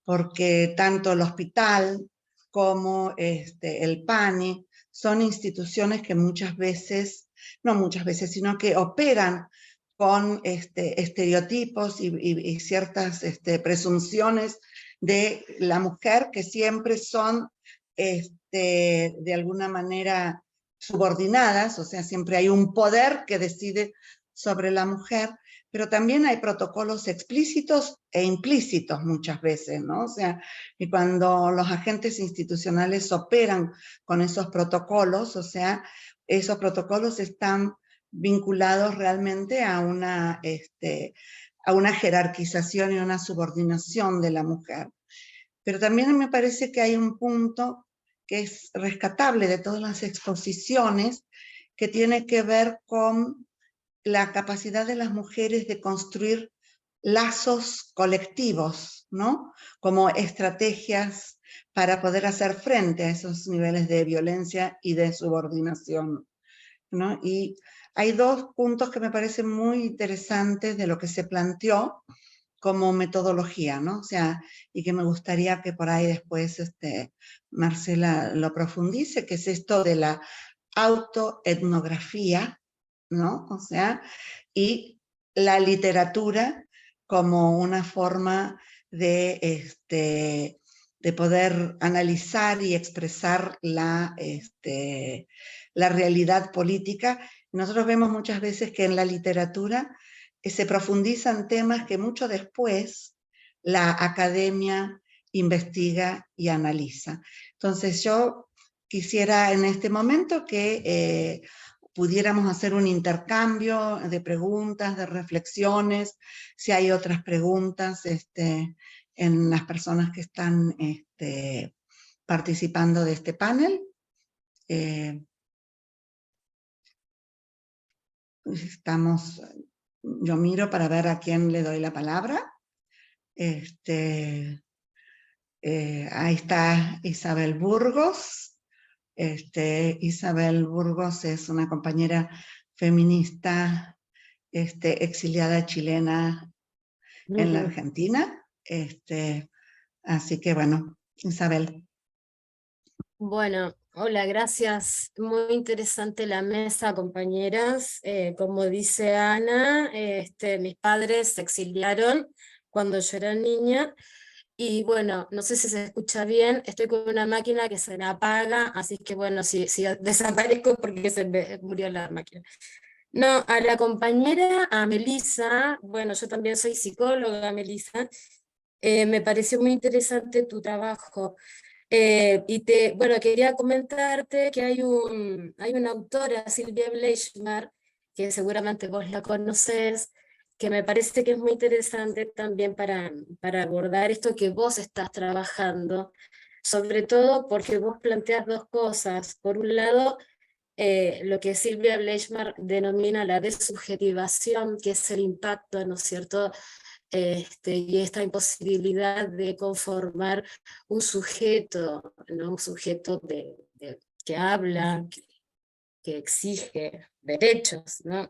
porque tanto el hospital como el PANI son instituciones que muchas veces, no muchas veces, sino que operan con estereotipos y ciertas presunciones de la mujer que siempre son de alguna manera subordinadas, o sea, siempre hay un poder que decide sobre la mujer, pero también hay protocolos explícitos e implícitos muchas veces, ¿no? O sea, y cuando los agentes institucionales operan con esos protocolos, o sea, esos protocolos están vinculados realmente a una jerarquización y una subordinación de la mujer. Pero también me parece que hay un punto que es rescatable de todas las exposiciones, que tiene que ver con la capacidad de las mujeres de construir lazos colectivos, ¿no? Como estrategias para poder hacer frente a esos niveles de violencia y de subordinación, ¿no? Y hay dos puntos que me parecen muy interesantes de lo que se planteó como metodología, ¿no? O sea, y que me gustaría que por ahí después Marcela lo profundice, que es esto de la autoetnografía, ¿no? O sea, y la literatura como una forma de poder analizar y expresar la realidad política. Nosotros vemos muchas veces que en la literatura se profundizan temas que mucho después la academia investiga y analiza. Entonces yo quisiera en este momento que pudiéramos hacer un intercambio de preguntas, de reflexiones, si hay otras preguntas en las personas que están participando de este panel. Yo miro para ver a quién le doy la palabra. Ahí está Isabel Burgos. Isabel Burgos es una compañera feminista exiliada chilena en la Argentina. Así que bueno, Isabel. Bueno, hola, gracias. Muy interesante la mesa, compañeras. Como dice Ana, mis padres se exiliaron cuando yo era niña. Y bueno, no sé si se escucha bien, estoy con una máquina que se me apaga, así que bueno, si desaparezco porque se me murió la máquina. No, a la compañera, a Melissa, bueno, yo también soy psicóloga, Melissa, me pareció muy interesante tu trabajo. Bueno, quería comentarte que hay una autora, Silvia Bleichmar, que seguramente vos la conocés, que me parece que es muy interesante también para abordar esto que vos estás trabajando, sobre todo porque vos planteas dos cosas. Por un lado, lo que Silvia Bleichmar denomina la desubjetivación, que es el impacto, ¿no es cierto?, y esta imposibilidad de conformar un sujeto, ¿no? Un sujeto que habla, que exige derechos, ¿no?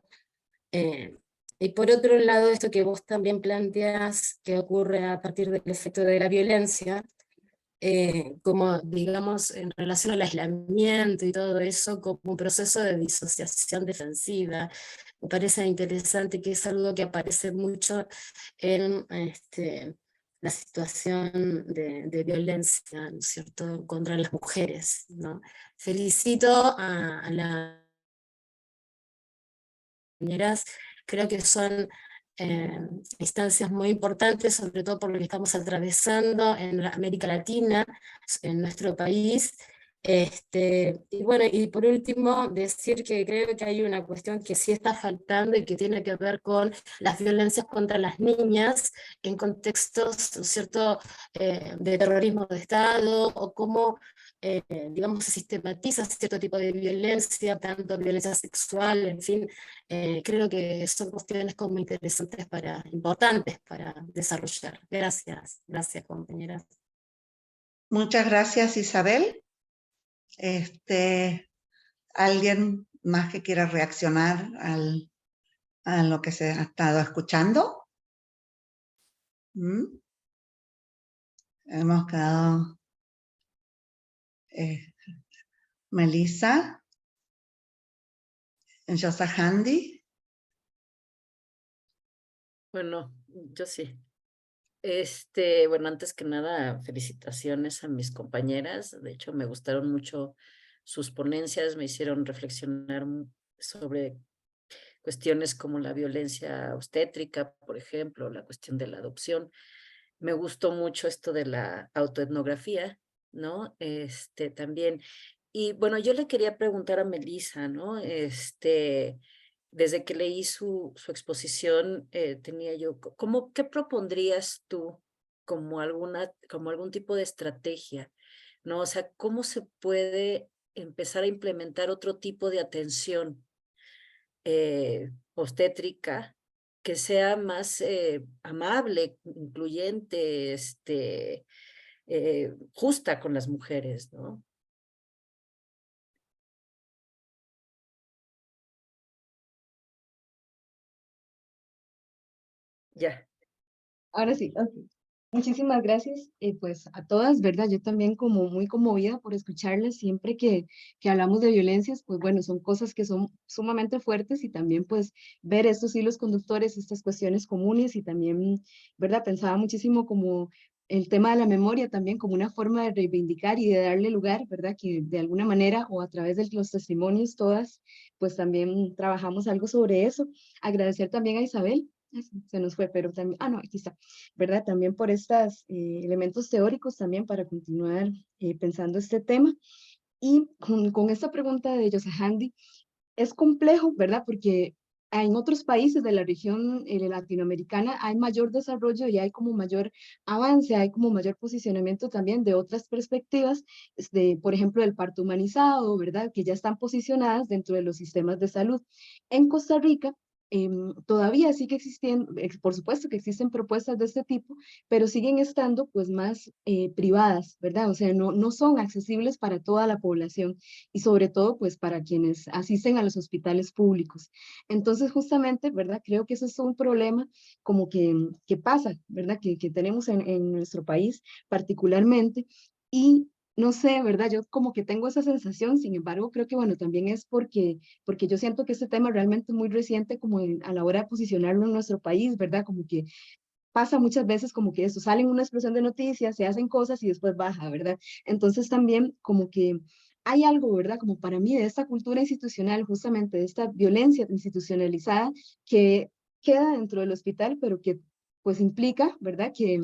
Y por otro lado, esto que vos también planteás, que ocurre a partir del efecto de la violencia, como digamos en relación al aislamiento y todo eso, como un proceso de disociación defensiva. Me parece interesante que es algo que aparece mucho en la situación de violencia, ¿no es cierto?, contra las mujeres, ¿no? Felicito a las compañeras, creo que son instancias muy importantes, sobre todo por lo que estamos atravesando en América Latina, en nuestro país. Y bueno, y por último, decir que creo que hay una cuestión que sí está faltando y que tiene que ver con las violencias contra las niñas en contextos, ¿no es cierto?, de terrorismo de Estado, o cómo digamos, se sistematiza cierto tipo de violencia, tanto violencia sexual, en fin. Creo que son cuestiones como interesantes importantes para desarrollar. Gracias, gracias, compañeras. Muchas gracias, Isabel. ¿Alguien más que quiera reaccionar a lo que se ha estado escuchando? Hemos quedado... Melissa, Yosa Handy. Bueno, yo sí. Bueno, antes que nada, felicitaciones a mis compañeras. De hecho, me gustaron mucho sus ponencias, me hicieron reflexionar sobre cuestiones como la violencia obstétrica, por ejemplo, la cuestión de la adopción. Me gustó mucho esto de la autoetnografía, ¿no? También. Y bueno, yo le quería preguntar a Melissa, ¿no? Desde que leí su exposición, tenía yo, ¿qué propondrías tú como algún tipo de estrategia, ¿no? O sea, ¿cómo se puede empezar a implementar otro tipo de atención obstétrica que sea más amable, incluyente, justa con las mujeres, ¿no? Ya. Ahora sí, ok. Muchísimas gracias, pues a todas, ¿verdad? Yo también como muy conmovida por escucharles siempre que hablamos de violencias, pues bueno, son cosas que son sumamente fuertes y también pues ver estos hilos conductores, estas cuestiones comunes y también, ¿verdad? Pensaba muchísimo como el tema de la memoria también como una forma de reivindicar y de darle lugar, ¿verdad? Que de alguna manera o a través de los testimonios todas, pues también trabajamos algo sobre eso. Agradecer también a Isabel. Ay, se nos fue, pero también, no, aquí está. ¿Verdad? También por estos elementos teóricos también para continuar pensando este tema. Y con esta pregunta de Yosahandi, es complejo, ¿verdad? Porque en otros países de la región latinoamericana hay mayor desarrollo y hay como mayor avance, hay como mayor posicionamiento también de otras perspectivas, por ejemplo, del parto humanizado, ¿verdad? Que ya están posicionadas dentro de los sistemas de salud. En Costa Rica, todavía sigue existiendo, por supuesto que existen propuestas de este tipo, pero siguen estando pues más privadas, ¿verdad? O sea, no son accesibles para toda la población y sobre todo pues para quienes asisten a los hospitales públicos. Entonces justamente, ¿verdad? Creo que eso es un problema como que pasa, ¿verdad? Que tenemos en nuestro país particularmente y no sé, ¿verdad? Yo como que tengo esa sensación, sin embargo, creo que bueno, también es porque yo siento que este tema realmente es muy reciente como a la hora de posicionarlo en nuestro país, ¿verdad? Como que pasa muchas veces como que eso, salen una explosión de noticias, se hacen cosas y después baja, ¿verdad? Entonces también como que hay algo, ¿verdad? Como para mí de esta cultura institucional, justamente de esta violencia institucionalizada que queda dentro del hospital, pero que pues implica, ¿verdad? Que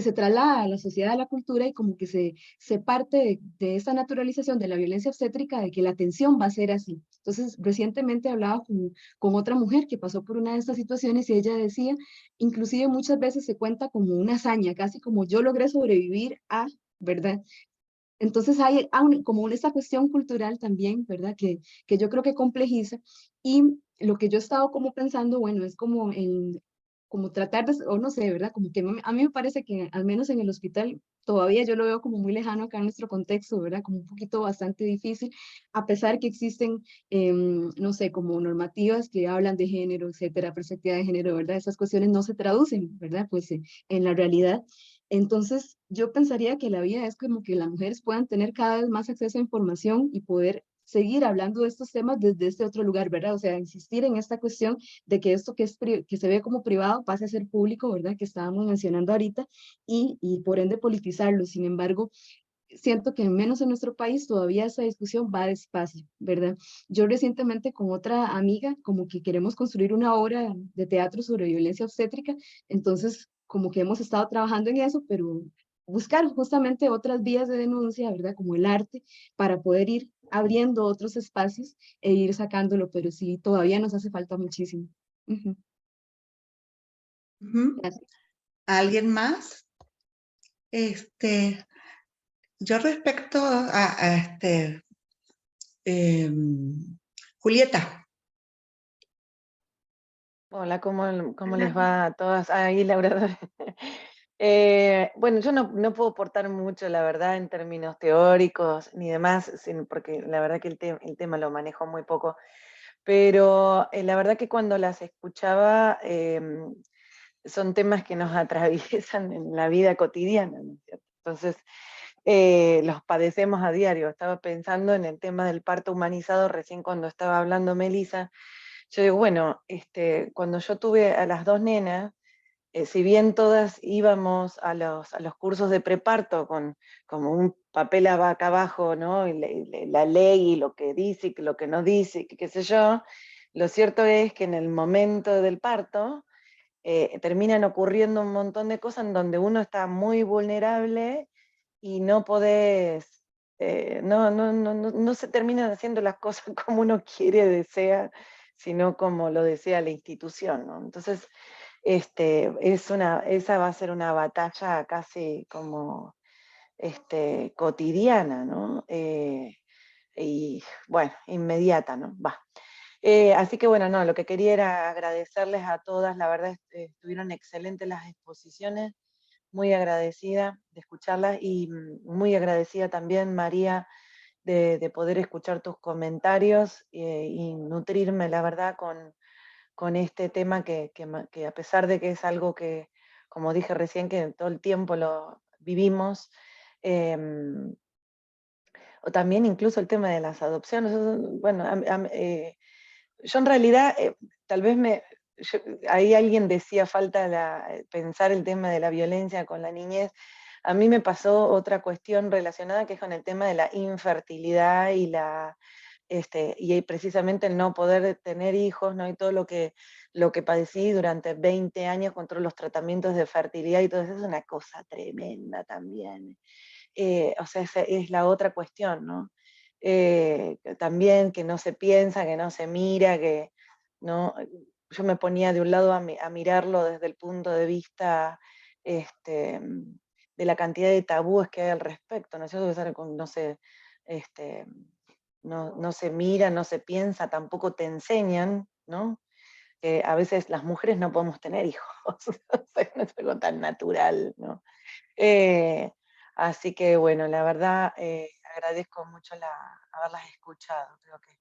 se traslada a la sociedad, a la cultura y como que se parte de esta naturalización de la violencia obstétrica, de que la atención va a ser así. Entonces, recientemente hablaba con otra mujer que pasó por una de estas situaciones y ella decía, inclusive muchas veces se cuenta como una hazaña, casi como yo logré sobrevivir a, ¿verdad? Entonces hay como esta cuestión cultural también, ¿verdad? Que yo creo que complejiza y lo que yo he estado como pensando, bueno, es como como tratar de, o no sé, ¿verdad? Como que a mí me parece que al menos en el hospital todavía yo lo veo como muy lejano acá en nuestro contexto, ¿verdad? Como un poquito bastante difícil, a pesar que existen, no sé, como normativas que hablan de género, etcétera, perspectiva de género, ¿verdad? Esas cuestiones no se traducen, ¿verdad? Pues en la realidad. Entonces, yo pensaría que la vía es como que las mujeres puedan tener cada vez más acceso a información y poder seguir hablando de estos temas desde este otro lugar, ¿verdad? O sea, insistir en esta cuestión de que esto que se ve como privado pase a ser público, ¿verdad? Que estábamos mencionando ahorita, y por ende politizarlo. Sin embargo, siento que menos en nuestro país todavía esa discusión va despacio, ¿verdad? Yo recientemente con otra amiga como que queremos construir una obra de teatro sobre violencia obstétrica, entonces como que hemos estado trabajando en eso, pero buscar justamente otras vías de denuncia, ¿verdad? Como el arte, para poder ir abriendo otros espacios e ir sacándolo, pero sí, todavía nos hace falta muchísimo. Ujú. Ujú. Gracias. ¿Alguien más? Yo respecto Julieta. Hola, ¿cómo les va a todas? Ahí, Laura. Bueno, yo no puedo aportar mucho, la verdad, en términos teóricos ni demás, porque la verdad que el tema lo manejo muy poco, pero la verdad que cuando las escuchaba, son temas que nos atraviesan en la vida cotidiana, ¿no es cierto? Entonces, los padecemos a diario. Estaba pensando en el tema del parto humanizado recién cuando estaba hablando Melissa. Yo digo, bueno, cuando yo tuve a las dos nenas, si bien todas íbamos a los cursos de preparto con como un papel acá abajo, ¿no? Y la ley y lo que dice y lo que no dice, qué sé yo, lo cierto es que en el momento del parto terminan ocurriendo un montón de cosas en donde uno está muy vulnerable y no podés, no se terminan haciendo las cosas como uno quiere, desea, sino como lo desea la institución, ¿no? Entonces, esa va a ser una batalla casi como cotidiana, ¿no? Y bueno, inmediata, ¿no? Va. Así que bueno, no, lo que quería era agradecerles a todas, la verdad estuvieron excelentes las exposiciones, muy agradecida de escucharlas y muy agradecida también, María, de poder escuchar tus comentarios y nutrirme, la verdad, con este tema que a pesar de que es algo que, como dije recién, que todo el tiempo lo vivimos, o también incluso el tema de las adopciones, bueno, yo en realidad, tal vez ahí alguien decía falta pensar el tema de la violencia con la niñez. A mí me pasó otra cuestión relacionada que es con el tema de la infertilidad y precisamente el no poder tener hijos, ¿no? Y todo lo que padecí durante 20 años contra los tratamientos de fertilidad y todo eso es una cosa tremenda también. O sea, es la otra cuestión, ¿no? También que no se piensa, que no se mira, que no, yo me ponía de un lado a mirarlo desde el punto de vista de la cantidad de tabúes que hay al respecto, ¿no es cierto? No se mira, no se piensa, tampoco te enseñan, ¿no? Que a veces las mujeres no podemos tener hijos, no es algo tan natural, ¿no? Así que bueno, la verdad agradezco mucho haberlas escuchado. Creo que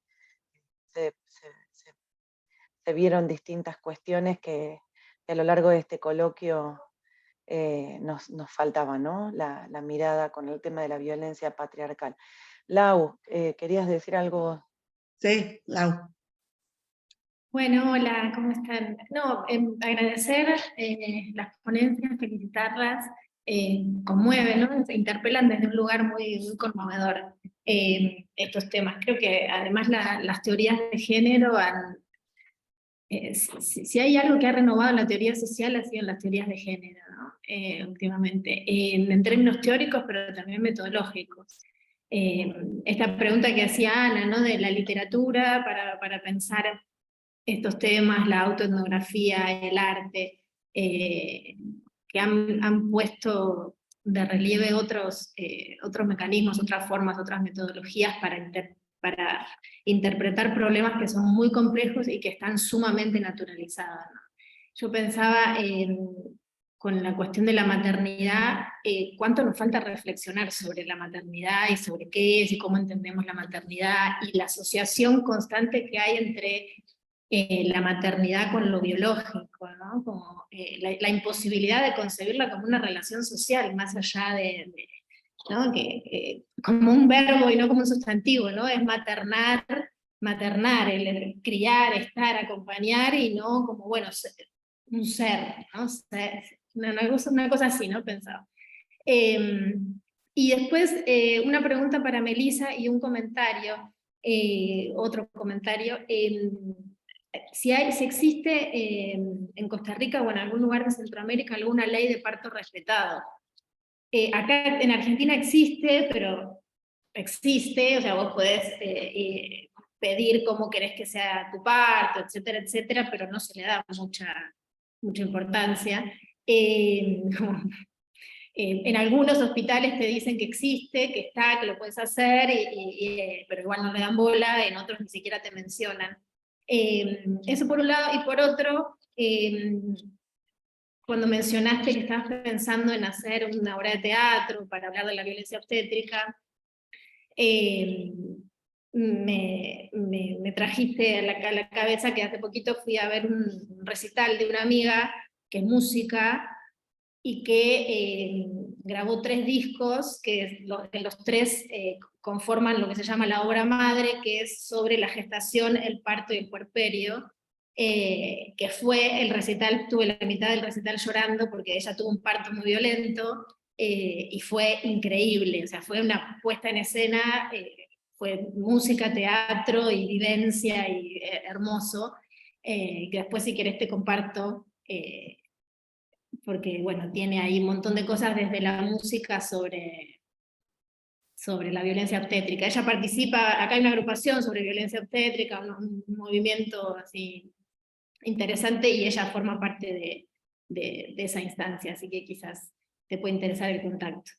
se vieron distintas cuestiones que a lo largo de este coloquio nos faltaba, ¿no? La mirada con el tema de la violencia patriarcal. Lau, ¿querías decir algo? Sí, Lau. Bueno, hola, ¿cómo están? No, agradecer las ponencias, felicitarlas, conmueven, ¿no? Se interpelan desde un lugar muy, muy conmovedor estos temas. Creo que además las teorías de género han, si hay algo que ha renovado la teoría social ha sido las teorías de género, ¿no? Últimamente, en términos teóricos, pero también metodológicos. Esta pregunta que hacía Ana, ¿no? De la literatura para pensar estos temas, la autoetnografía, el arte, que han puesto de relieve otros mecanismos, otras formas, otras metodologías para interpretar problemas que son muy complejos y que están sumamente naturalizados, ¿no? Yo pensaba con la cuestión de la maternidad, cuánto nos falta reflexionar sobre la maternidad y sobre qué es y cómo entendemos la maternidad y la asociación constante que hay entre la maternidad con lo biológico, ¿no? Como, la imposibilidad de concebirla como una relación social, más allá ¿no? Como un verbo y no como un sustantivo, ¿no? Es maternar, el criar, estar, acompañar, y no como, bueno, un ser, ¿no? Una cosa así, ¿no? Pensaba. Y después una pregunta para Melissa y un comentario, otro comentario. Si existe en Costa Rica o en algún lugar de Centroamérica alguna ley de parto respetado. Acá en Argentina existe, pero existe, o sea, vos podés pedir cómo querés que sea tu parto, etcétera, etcétera, pero no se le da mucha importancia. En algunos hospitales te dicen que existe, que está, que lo puedes hacer, pero igual no le dan bola, en otros ni siquiera te mencionan. Eso por un lado, y por otro, cuando mencionaste que estabas pensando en hacer una obra de teatro para hablar de la violencia obstétrica, me trajiste a la cabeza que hace poquito fui a ver un recital de una amiga que es música y que grabó 3 discos, que los 3 conforman lo que se llama la obra madre, que es sobre la gestación, el parto y el puerperio, que fue el recital, tuve la mitad del recital llorando porque ella tuvo un parto muy violento, y fue increíble, o sea, fue una puesta en escena, fue música, teatro y vivencia, y hermoso, que después si querés te comparto, porque bueno, tiene ahí un montón de cosas desde la música sobre la violencia obstétrica. Ella participa, acá hay una agrupación sobre violencia obstétrica, un movimiento así interesante, y ella forma parte de esa instancia, así que quizás te puede interesar el contacto.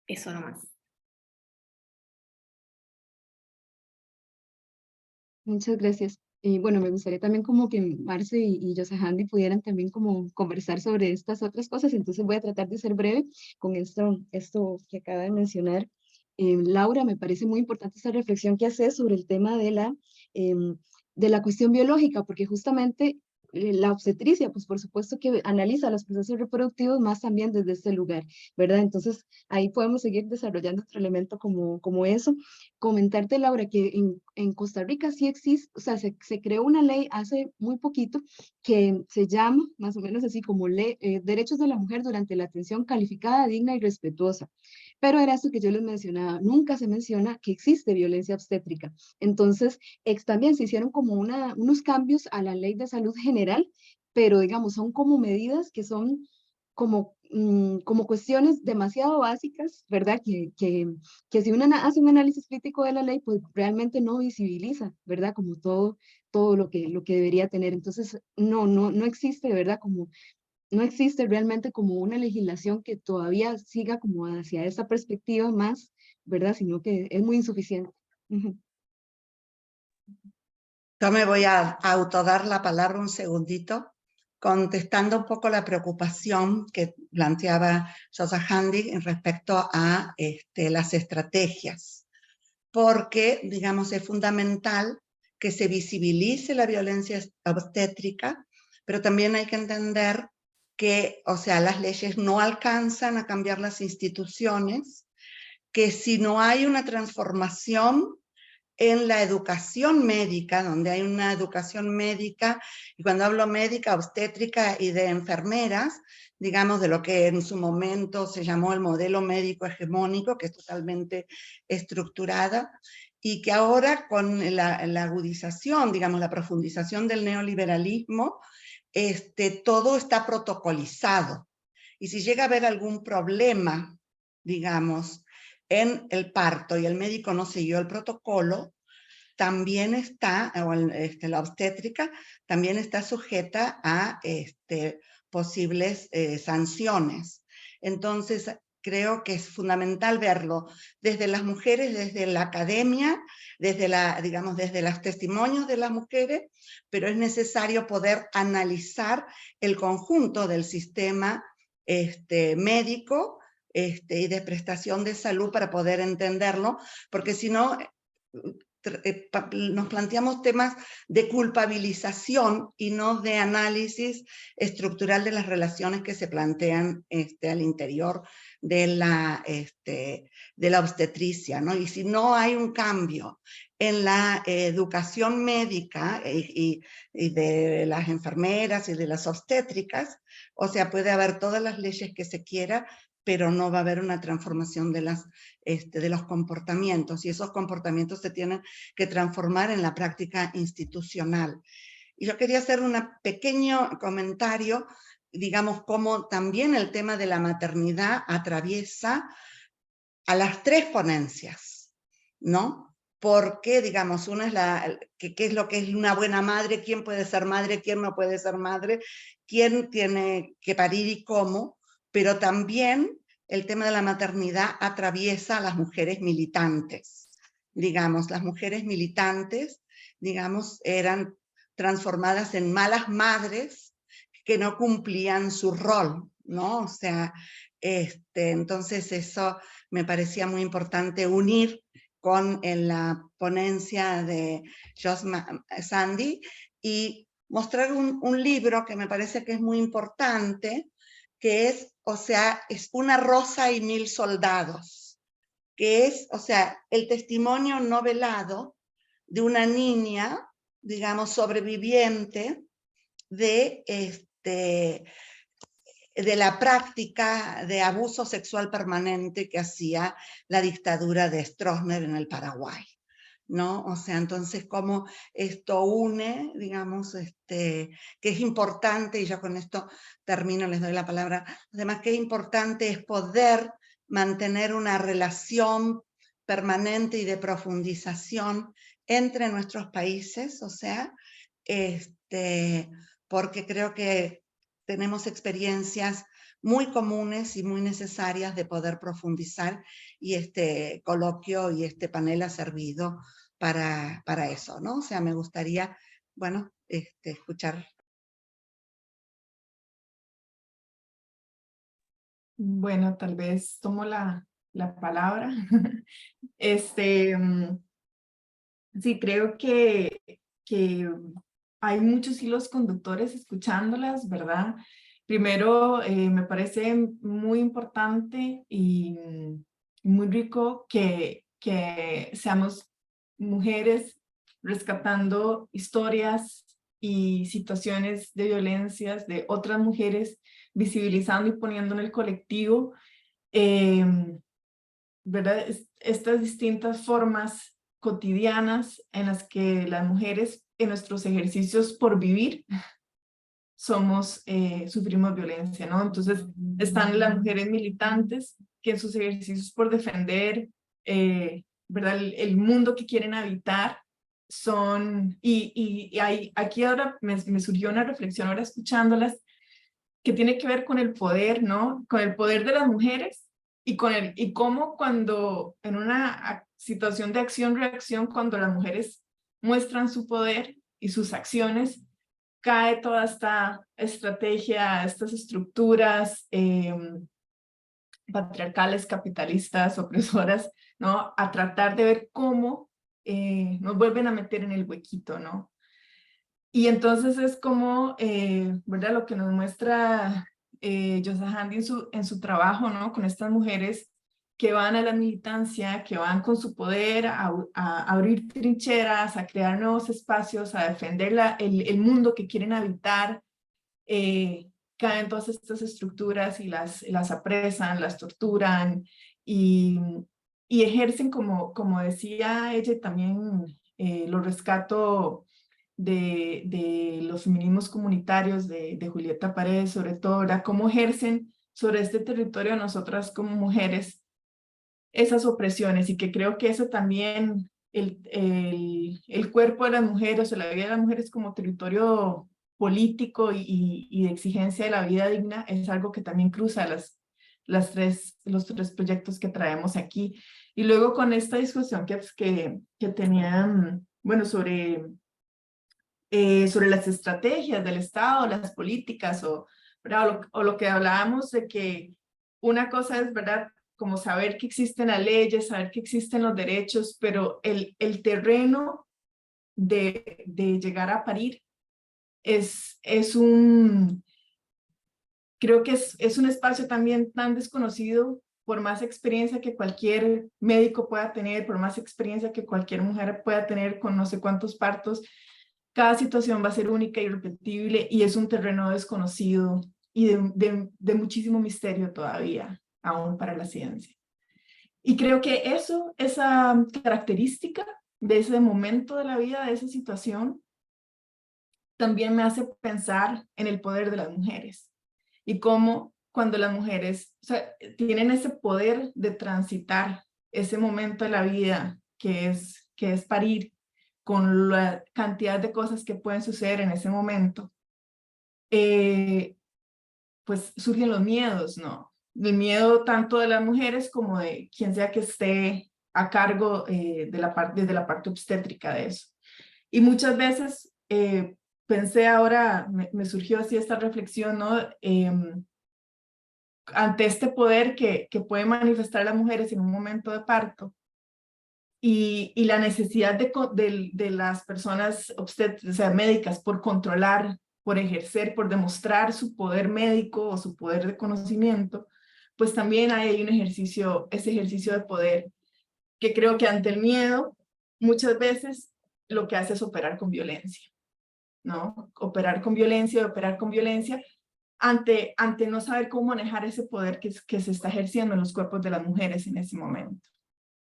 Eso nomás. Muchas gracias. Y bueno, me gustaría también como que Marce y Handy pudieran también como conversar sobre estas otras cosas, entonces voy a tratar de ser breve con esto que acaba de mencionar. Laura, me parece muy importante esta reflexión que haces sobre el tema de la cuestión biológica, porque justamente la obstetricia, pues por supuesto que analiza los procesos reproductivos más también desde este lugar, ¿verdad? Entonces ahí podemos seguir desarrollando otro elemento como eso. Comentarte, Laura, que en Costa Rica sí existe, o sea, se creó una ley hace muy poquito que se llama, más o menos así, como ley, Derechos de la Mujer durante la atención calificada, digna y respetuosa. Pero era esto que yo les mencionaba, nunca se menciona que existe violencia obstétrica. Entonces, también se hicieron como unos cambios a la ley de salud general, pero digamos, son como medidas que son como cuestiones demasiado básicas, ¿verdad? Que si uno hace un análisis crítico de la ley, pues realmente no visibiliza, ¿verdad? Como todo lo que debería tener. Entonces, no existe, ¿verdad? Como no existe realmente como una legislación que todavía siga como hacia esa perspectiva más, ¿verdad? Sino que es muy insuficiente. Ujú. Yo me voy a autodar la palabra un segundito, contestando un poco la preocupación que planteaba Josa Handy en respecto a las estrategias. Porque, digamos, es fundamental que se visibilice la violencia obstétrica, pero también hay que entender que, o sea, las leyes no alcanzan a cambiar las instituciones, que si no hay una transformación en la educación médica, donde hay una educación médica, y cuando hablo médica, obstétrica y de enfermeras, digamos de lo que en su momento se llamó el modelo médico hegemónico, que es totalmente estructurada, y que ahora con la agudización, digamos la profundización del neoliberalismo, todo está protocolizado. Y si llega a haber algún problema, digamos, en el parto y el médico no siguió el protocolo, también está, o la obstétrica, también está sujeta a posibles sanciones. Entonces, creo que es fundamental verlo desde las mujeres, desde la academia, digamos, desde los testimonios de las mujeres, pero es necesario poder analizar el conjunto del sistema médico y de prestación de salud para poder entenderlo, porque si no, nos planteamos temas de culpabilización y no de análisis estructural de las relaciones que se plantean al interior de la obstetricia, ¿no? Y si no hay un cambio en la educación médica y de las enfermeras y de las obstétricas, o sea, puede haber todas las leyes que se quiera, pero no va a haber una transformación de los comportamientos, y esos comportamientos se tienen que transformar en la práctica institucional. Y yo quería hacer un pequeño comentario, digamos, cómo también el tema de la maternidad atraviesa a las tres ponencias, ¿no? Porque, digamos, una es qué es lo que es una buena madre, quién puede ser madre, quién no puede ser madre, quién tiene que parir y cómo, pero también el tema de la maternidad atraviesa a las mujeres militantes. Digamos, las mujeres militantes, digamos, eran transformadas en malas madres que no cumplían su rol, ¿no? O sea, entonces eso me parecía muy importante unir con la ponencia de Joss Sandy y mostrar un libro que me parece que es muy importante, que es, o sea, es Una rosa y 1000 soldados, que es, o sea, el testimonio no velado de una niña, digamos, sobreviviente de la práctica de abuso sexual permanente que hacía la dictadura de Stroessner en el Paraguay, ¿no? O sea, entonces cómo esto une, digamos, que es importante, y yo con esto termino, les doy la palabra, además que es importante es poder mantener una relación permanente y de profundización entre nuestros países, o sea, porque creo que tenemos experiencias muy comunes y muy necesarias de poder profundizar, y este coloquio y este panel ha servido para eso, ¿no? O sea, me gustaría, bueno, escuchar. Bueno, tal vez tomo la palabra. Sí, creo que hay muchos hilos conductores escuchándolas, ¿verdad? Primero, me parece muy importante y muy rico que seamos mujeres rescatando historias y situaciones de violencias de otras mujeres, visibilizando y poniendo en el colectivo, ¿verdad? Estas distintas formas cotidianas en las que las mujeres en nuestros ejercicios por vivir sufrimos violencia, ¿no? Entonces están las mujeres militantes que en sus ejercicios por defender, ¿verdad? El mundo que quieren habitar son, aquí ahora me surgió una reflexión ahora escuchándolas, que tiene que ver con el poder, ¿no? Con el poder de las mujeres y cómo cuando en una situación de acción-reacción, cuando las mujeres muestran su poder y sus acciones, cae toda esta estrategia, estas estructuras patriarcales, capitalistas, opresoras, ¿no? A tratar de ver cómo nos vuelven a meter en el huequito, ¿no? Y entonces es como, ¿verdad? Lo que nos muestra Yosa Handy en su trabajo, ¿no? Con estas mujeres que van a la militancia, que van con su poder a abrir trincheras, a crear nuevos espacios, a defender el mundo que quieren habitar, caen todas estas estructuras y las apresan, las torturan y ejercen, como decía ella, también lo rescato de los feminismos comunitarios de Julieta Paredes, sobre todo, ¿verdad? Cómo ejercen sobre este territorio nosotras como mujeres esas opresiones, y que creo que eso también, el cuerpo de las mujeres o la vida de las mujeres como territorio político y de exigencia de la vida digna es algo que también cruza los tres proyectos que traemos aquí. Y luego con esta discusión que tenían, bueno, sobre las estrategias del Estado, las políticas, ¿verdad? O lo que hablábamos de que una cosa es, ¿verdad?, como saber que existen las leyes, saber que existen los derechos, pero el terreno de llegar a parir creo que es un espacio también tan desconocido, por más experiencia que cualquier médico pueda tener, por más experiencia que cualquier mujer pueda tener con no sé cuántos partos, cada situación va a ser única y irrepetible, y es un terreno desconocido y de muchísimo misterio todavía, aún para la ciencia. Y creo que esa característica de ese momento de la vida, de esa situación, también me hace pensar en el poder de las mujeres y cómo cuando las mujeres, o sea, tienen ese poder de transitar ese momento de la vida que es parir, con la cantidad de cosas que pueden suceder en ese momento, pues surgen los miedos, ¿no? El miedo tanto de las mujeres como de quien sea que esté a cargo desde la parte obstétrica de eso. Y muchas veces pensé ahora, me surgió así esta reflexión, ¿no? Ante este poder que pueden manifestar las mujeres en un momento de parto, y la necesidad de las personas obstétricas, o sea, médicas, por controlar, por ejercer, por demostrar su poder médico o su poder de conocimiento, pues también hay ese ejercicio de poder, que creo que ante el miedo, muchas veces lo que hace es operar con violencia, ¿no? Operar con violencia ante no saber cómo manejar ese poder que se está ejerciendo en los cuerpos de las mujeres en ese momento.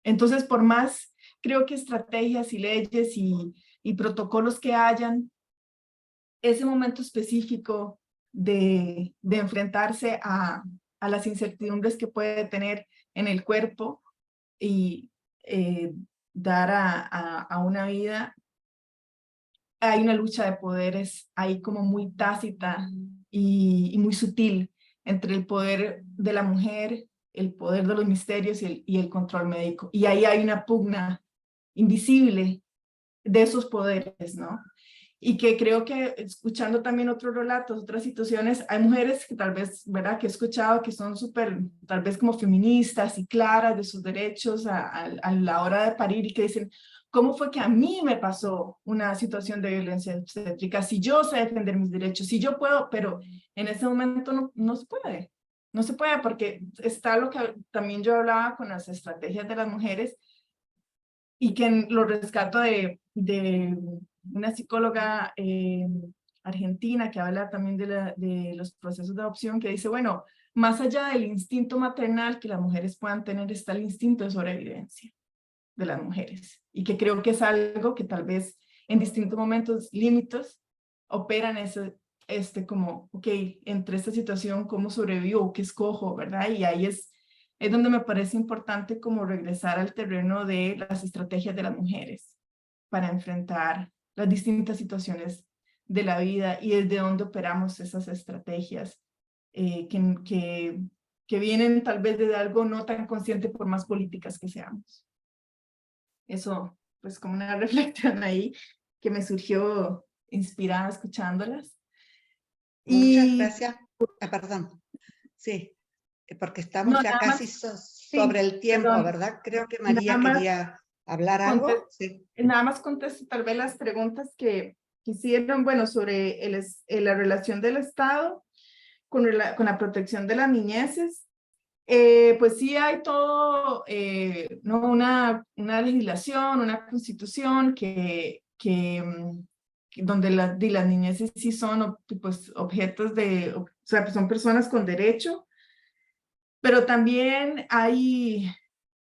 Entonces, por más, creo que estrategias y leyes y protocolos que hayan, ese momento específico de enfrentarse a las incertidumbres que puede tener en el cuerpo y dar a una vida, hay una lucha de poderes ahí como muy tácita y muy sutil entre el poder de la mujer, el poder de los misterios y el control médico. Y ahí hay una pugna invisible de esos poderes, ¿no? Y que creo que escuchando también otros relatos, otras situaciones, hay mujeres que tal vez, ¿verdad?, que he escuchado que son súper, tal vez como feministas y claras de sus derechos a la hora de parir y que dicen, ¿cómo fue que a mí me pasó una situación de violencia obstétrica? Si yo sé defender mis derechos, si yo puedo, pero en ese momento no se puede. No se puede porque está lo que también yo hablaba con las estrategias de las mujeres y que lo rescato de una psicóloga argentina que habla también de los procesos de adopción, que dice, bueno, más allá del instinto maternal que las mujeres puedan tener, está el instinto de sobrevivencia de las mujeres. Y que creo que es algo que tal vez en distintos momentos, límites, operan como, ok, entre esta situación, ¿cómo sobrevivo? ¿Qué escojo? ¿Verdad? Y ahí es donde me parece importante como regresar al terreno de las estrategias de las mujeres para enfrentar las distintas situaciones de la vida y desde dónde operamos esas estrategias que vienen tal vez de algo no tan consciente por más políticas que seamos. Eso, pues como una reflexión ahí que me surgió inspirada escuchándolas. Muchas gracias. Perdón. Sí, porque estamos ya casi sobre el tiempo, perdón. ¿verdad? Creo que María quería hablar algo. Sí. Nada más contesto tal vez las preguntas que hicieron, bueno, sobre la relación del Estado con la protección de las niñeces. Pues sí hay todo, ¿no? una legislación, una constitución donde las niñeces sí son pues, objetos o sea, pues son personas con derecho, pero también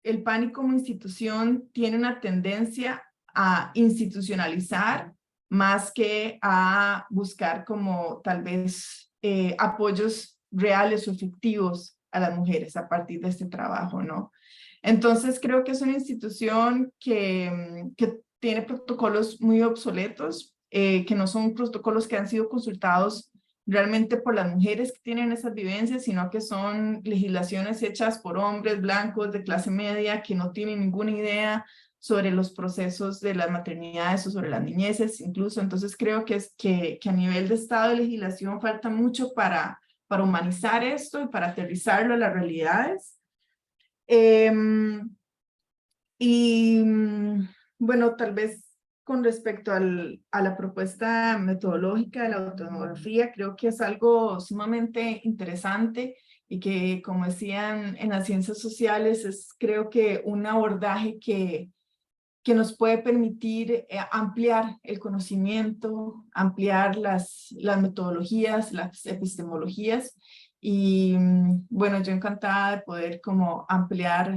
el PANI como institución tiene una tendencia a institucionalizar más que a buscar como tal vez apoyos reales o efectivos a las mujeres a partir de este trabajo, ¿no? Entonces creo que es una institución que tiene protocolos muy obsoletos, que no son protocolos que han sido consultados realmente por las mujeres que tienen esas vivencias, sino que son legislaciones hechas por hombres blancos de clase media que no tienen ninguna idea sobre los procesos de las maternidades o sobre las niñeces incluso. Entonces creo que a nivel de Estado de legislación falta mucho para humanizar esto y para aterrizarlo a las realidades. Y bueno, tal vez con respecto a la propuesta metodológica de la autoetnografía, creo que es algo sumamente interesante y que, como decían en las ciencias sociales, es creo que un abordaje que nos puede permitir ampliar el conocimiento, ampliar las metodologías, las epistemologías. Y bueno, yo encantada de poder como ampliar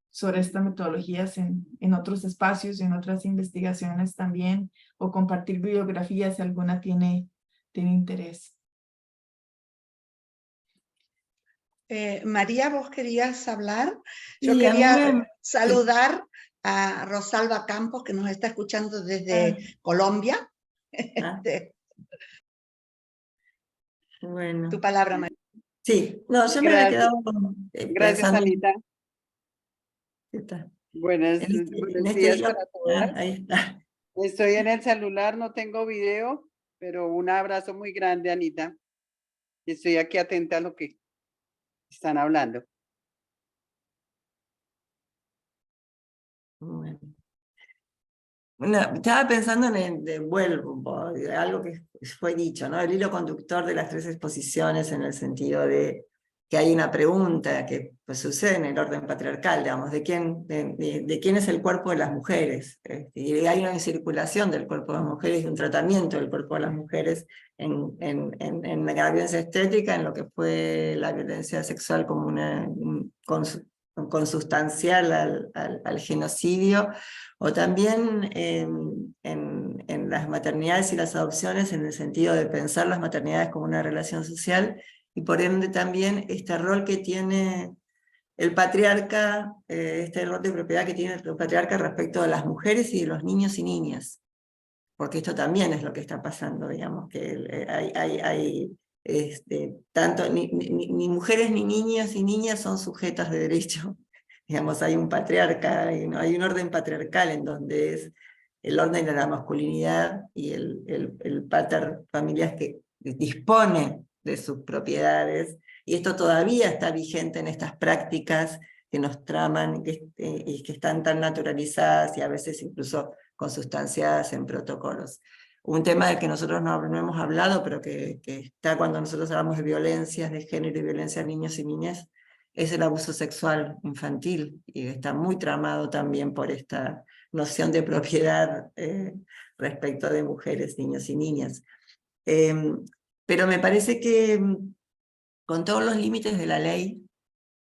sobre estas metodologías en otros espacios, en otras investigaciones también, o compartir bibliografías si alguna tiene interés. María, ¿vos querías hablar? Sí, Yo quería saludar a Rosalba Campos, que nos está escuchando desde Colombia. Bueno. Tu palabra, María. Sí, no, yo me había quedado Gracias, Anita. ¿Qué tal? Buenos días para todas. Ahí está. Estoy en el celular, no tengo video, pero un abrazo muy grande, Anita. Estoy aquí atenta a lo que están hablando. Bueno, estaba pensando vuelvo, algo que fue dicho, ¿no? El hilo conductor de las tres exposiciones en el sentido de que hay una pregunta que pues, sucede en el orden patriarcal, digamos, de quién es el cuerpo de las mujeres. Y hay una circulación del cuerpo de las mujeres y un tratamiento del cuerpo de las mujeres en la violencia estética, en lo que fue la violencia sexual como consustancial al genocidio, o también en las maternidades y las adopciones, en el sentido de pensar las maternidades como una relación social, y por ende también este rol que tiene el patriarca, este rol de propiedad que tiene el patriarca respecto de las mujeres y de los niños y niñas, porque esto también es lo que está pasando, digamos, que hay tanto ni mujeres ni niños y niñas son sujetas de derecho. Digamos, hay un patriarca, hay un orden patriarcal en donde es el orden de la masculinidad y el pater familias que dispone de sus propiedades, y esto todavía está vigente en estas prácticas que nos traman y que están tan naturalizadas y a veces incluso consustanciadas en protocolos. Un tema del que nosotros no hemos hablado, pero que está cuando nosotros hablamos de violencias de género y violencia a niños y niñas, es el abuso sexual infantil, y está muy tramado también por esta noción de propiedad respecto de mujeres, niños y niñas. Pero me parece que con todos los límites de la ley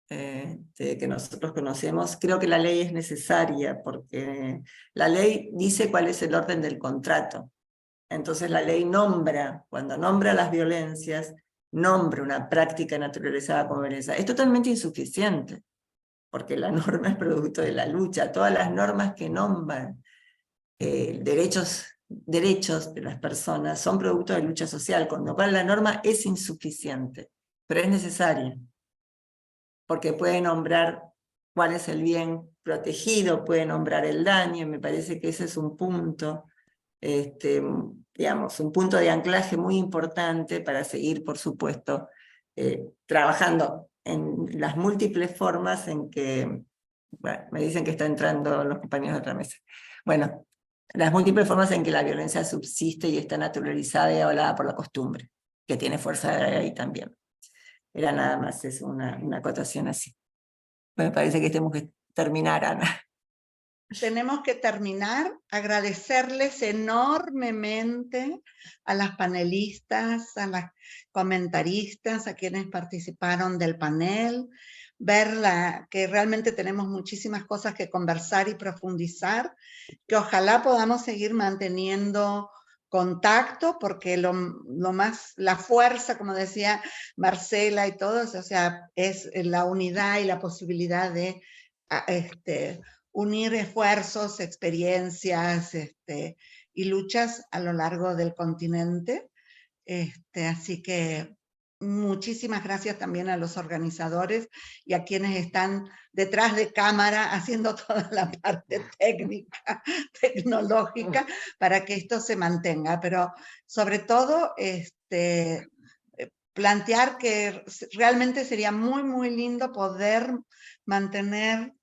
que nosotros conocemos, creo que la ley es necesaria, porque la ley dice cuál es el orden del contrato. Entonces la ley nombra, cuando nombra las violencias, nombra una práctica naturalizada como violencia. Es totalmente insuficiente, porque la norma es producto de la lucha. Todas las normas que nombran derechos de las personas son producto de lucha social, con lo cual la norma es insuficiente, pero es necesaria, porque puede nombrar cuál es el bien protegido, puede nombrar el daño, y me parece que ese es un punto, digamos, un punto de anclaje muy importante para seguir, por supuesto, trabajando en las múltiples formas en que, bueno, me dicen que está entrando los compañeros de otra mesa. Bueno, las múltiples formas en que la violencia subsiste y está naturalizada y avalada por la costumbre, que tiene fuerza ahí también. Era nada más, es una acotación así. Me parece que tenemos que terminar, Ana. Tenemos que terminar, agradecerles enormemente a las panelistas, a las comentaristas, a quienes participaron del panel, ver que realmente tenemos muchísimas cosas que conversar y profundizar, que ojalá podamos seguir manteniendo contacto, porque la fuerza, como decía Marcela y todos, o sea, es la unidad y la posibilidad de unir esfuerzos, experiencias y luchas a lo largo del continente. Así que muchísimas gracias también a los organizadores y a quienes están detrás de cámara haciendo toda la parte técnica, tecnológica, para que esto se mantenga. Pero sobre todo, plantear que realmente sería muy, muy lindo poder mantener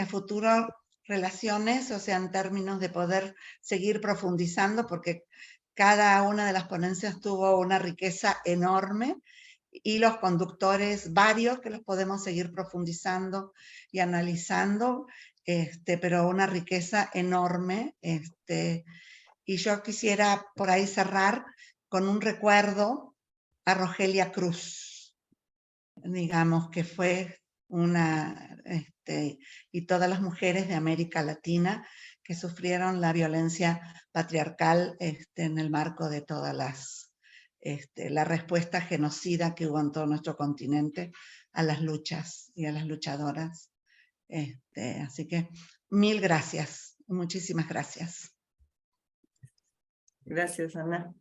a futuro relaciones, o sea, en términos de poder seguir profundizando, porque cada una de las ponencias tuvo una riqueza enorme y los conductores varios que los podemos seguir profundizando y analizando, pero una riqueza enorme. Y yo quisiera por ahí cerrar con un recuerdo a Rogelia Cruz, digamos, que fue una, y todas las mujeres de América Latina que sufrieron la violencia patriarcal en el marco de todas la respuesta genocida que hubo en todo nuestro continente a las luchas y a las luchadoras. Así que mil gracias, muchísimas gracias. Gracias, Ana.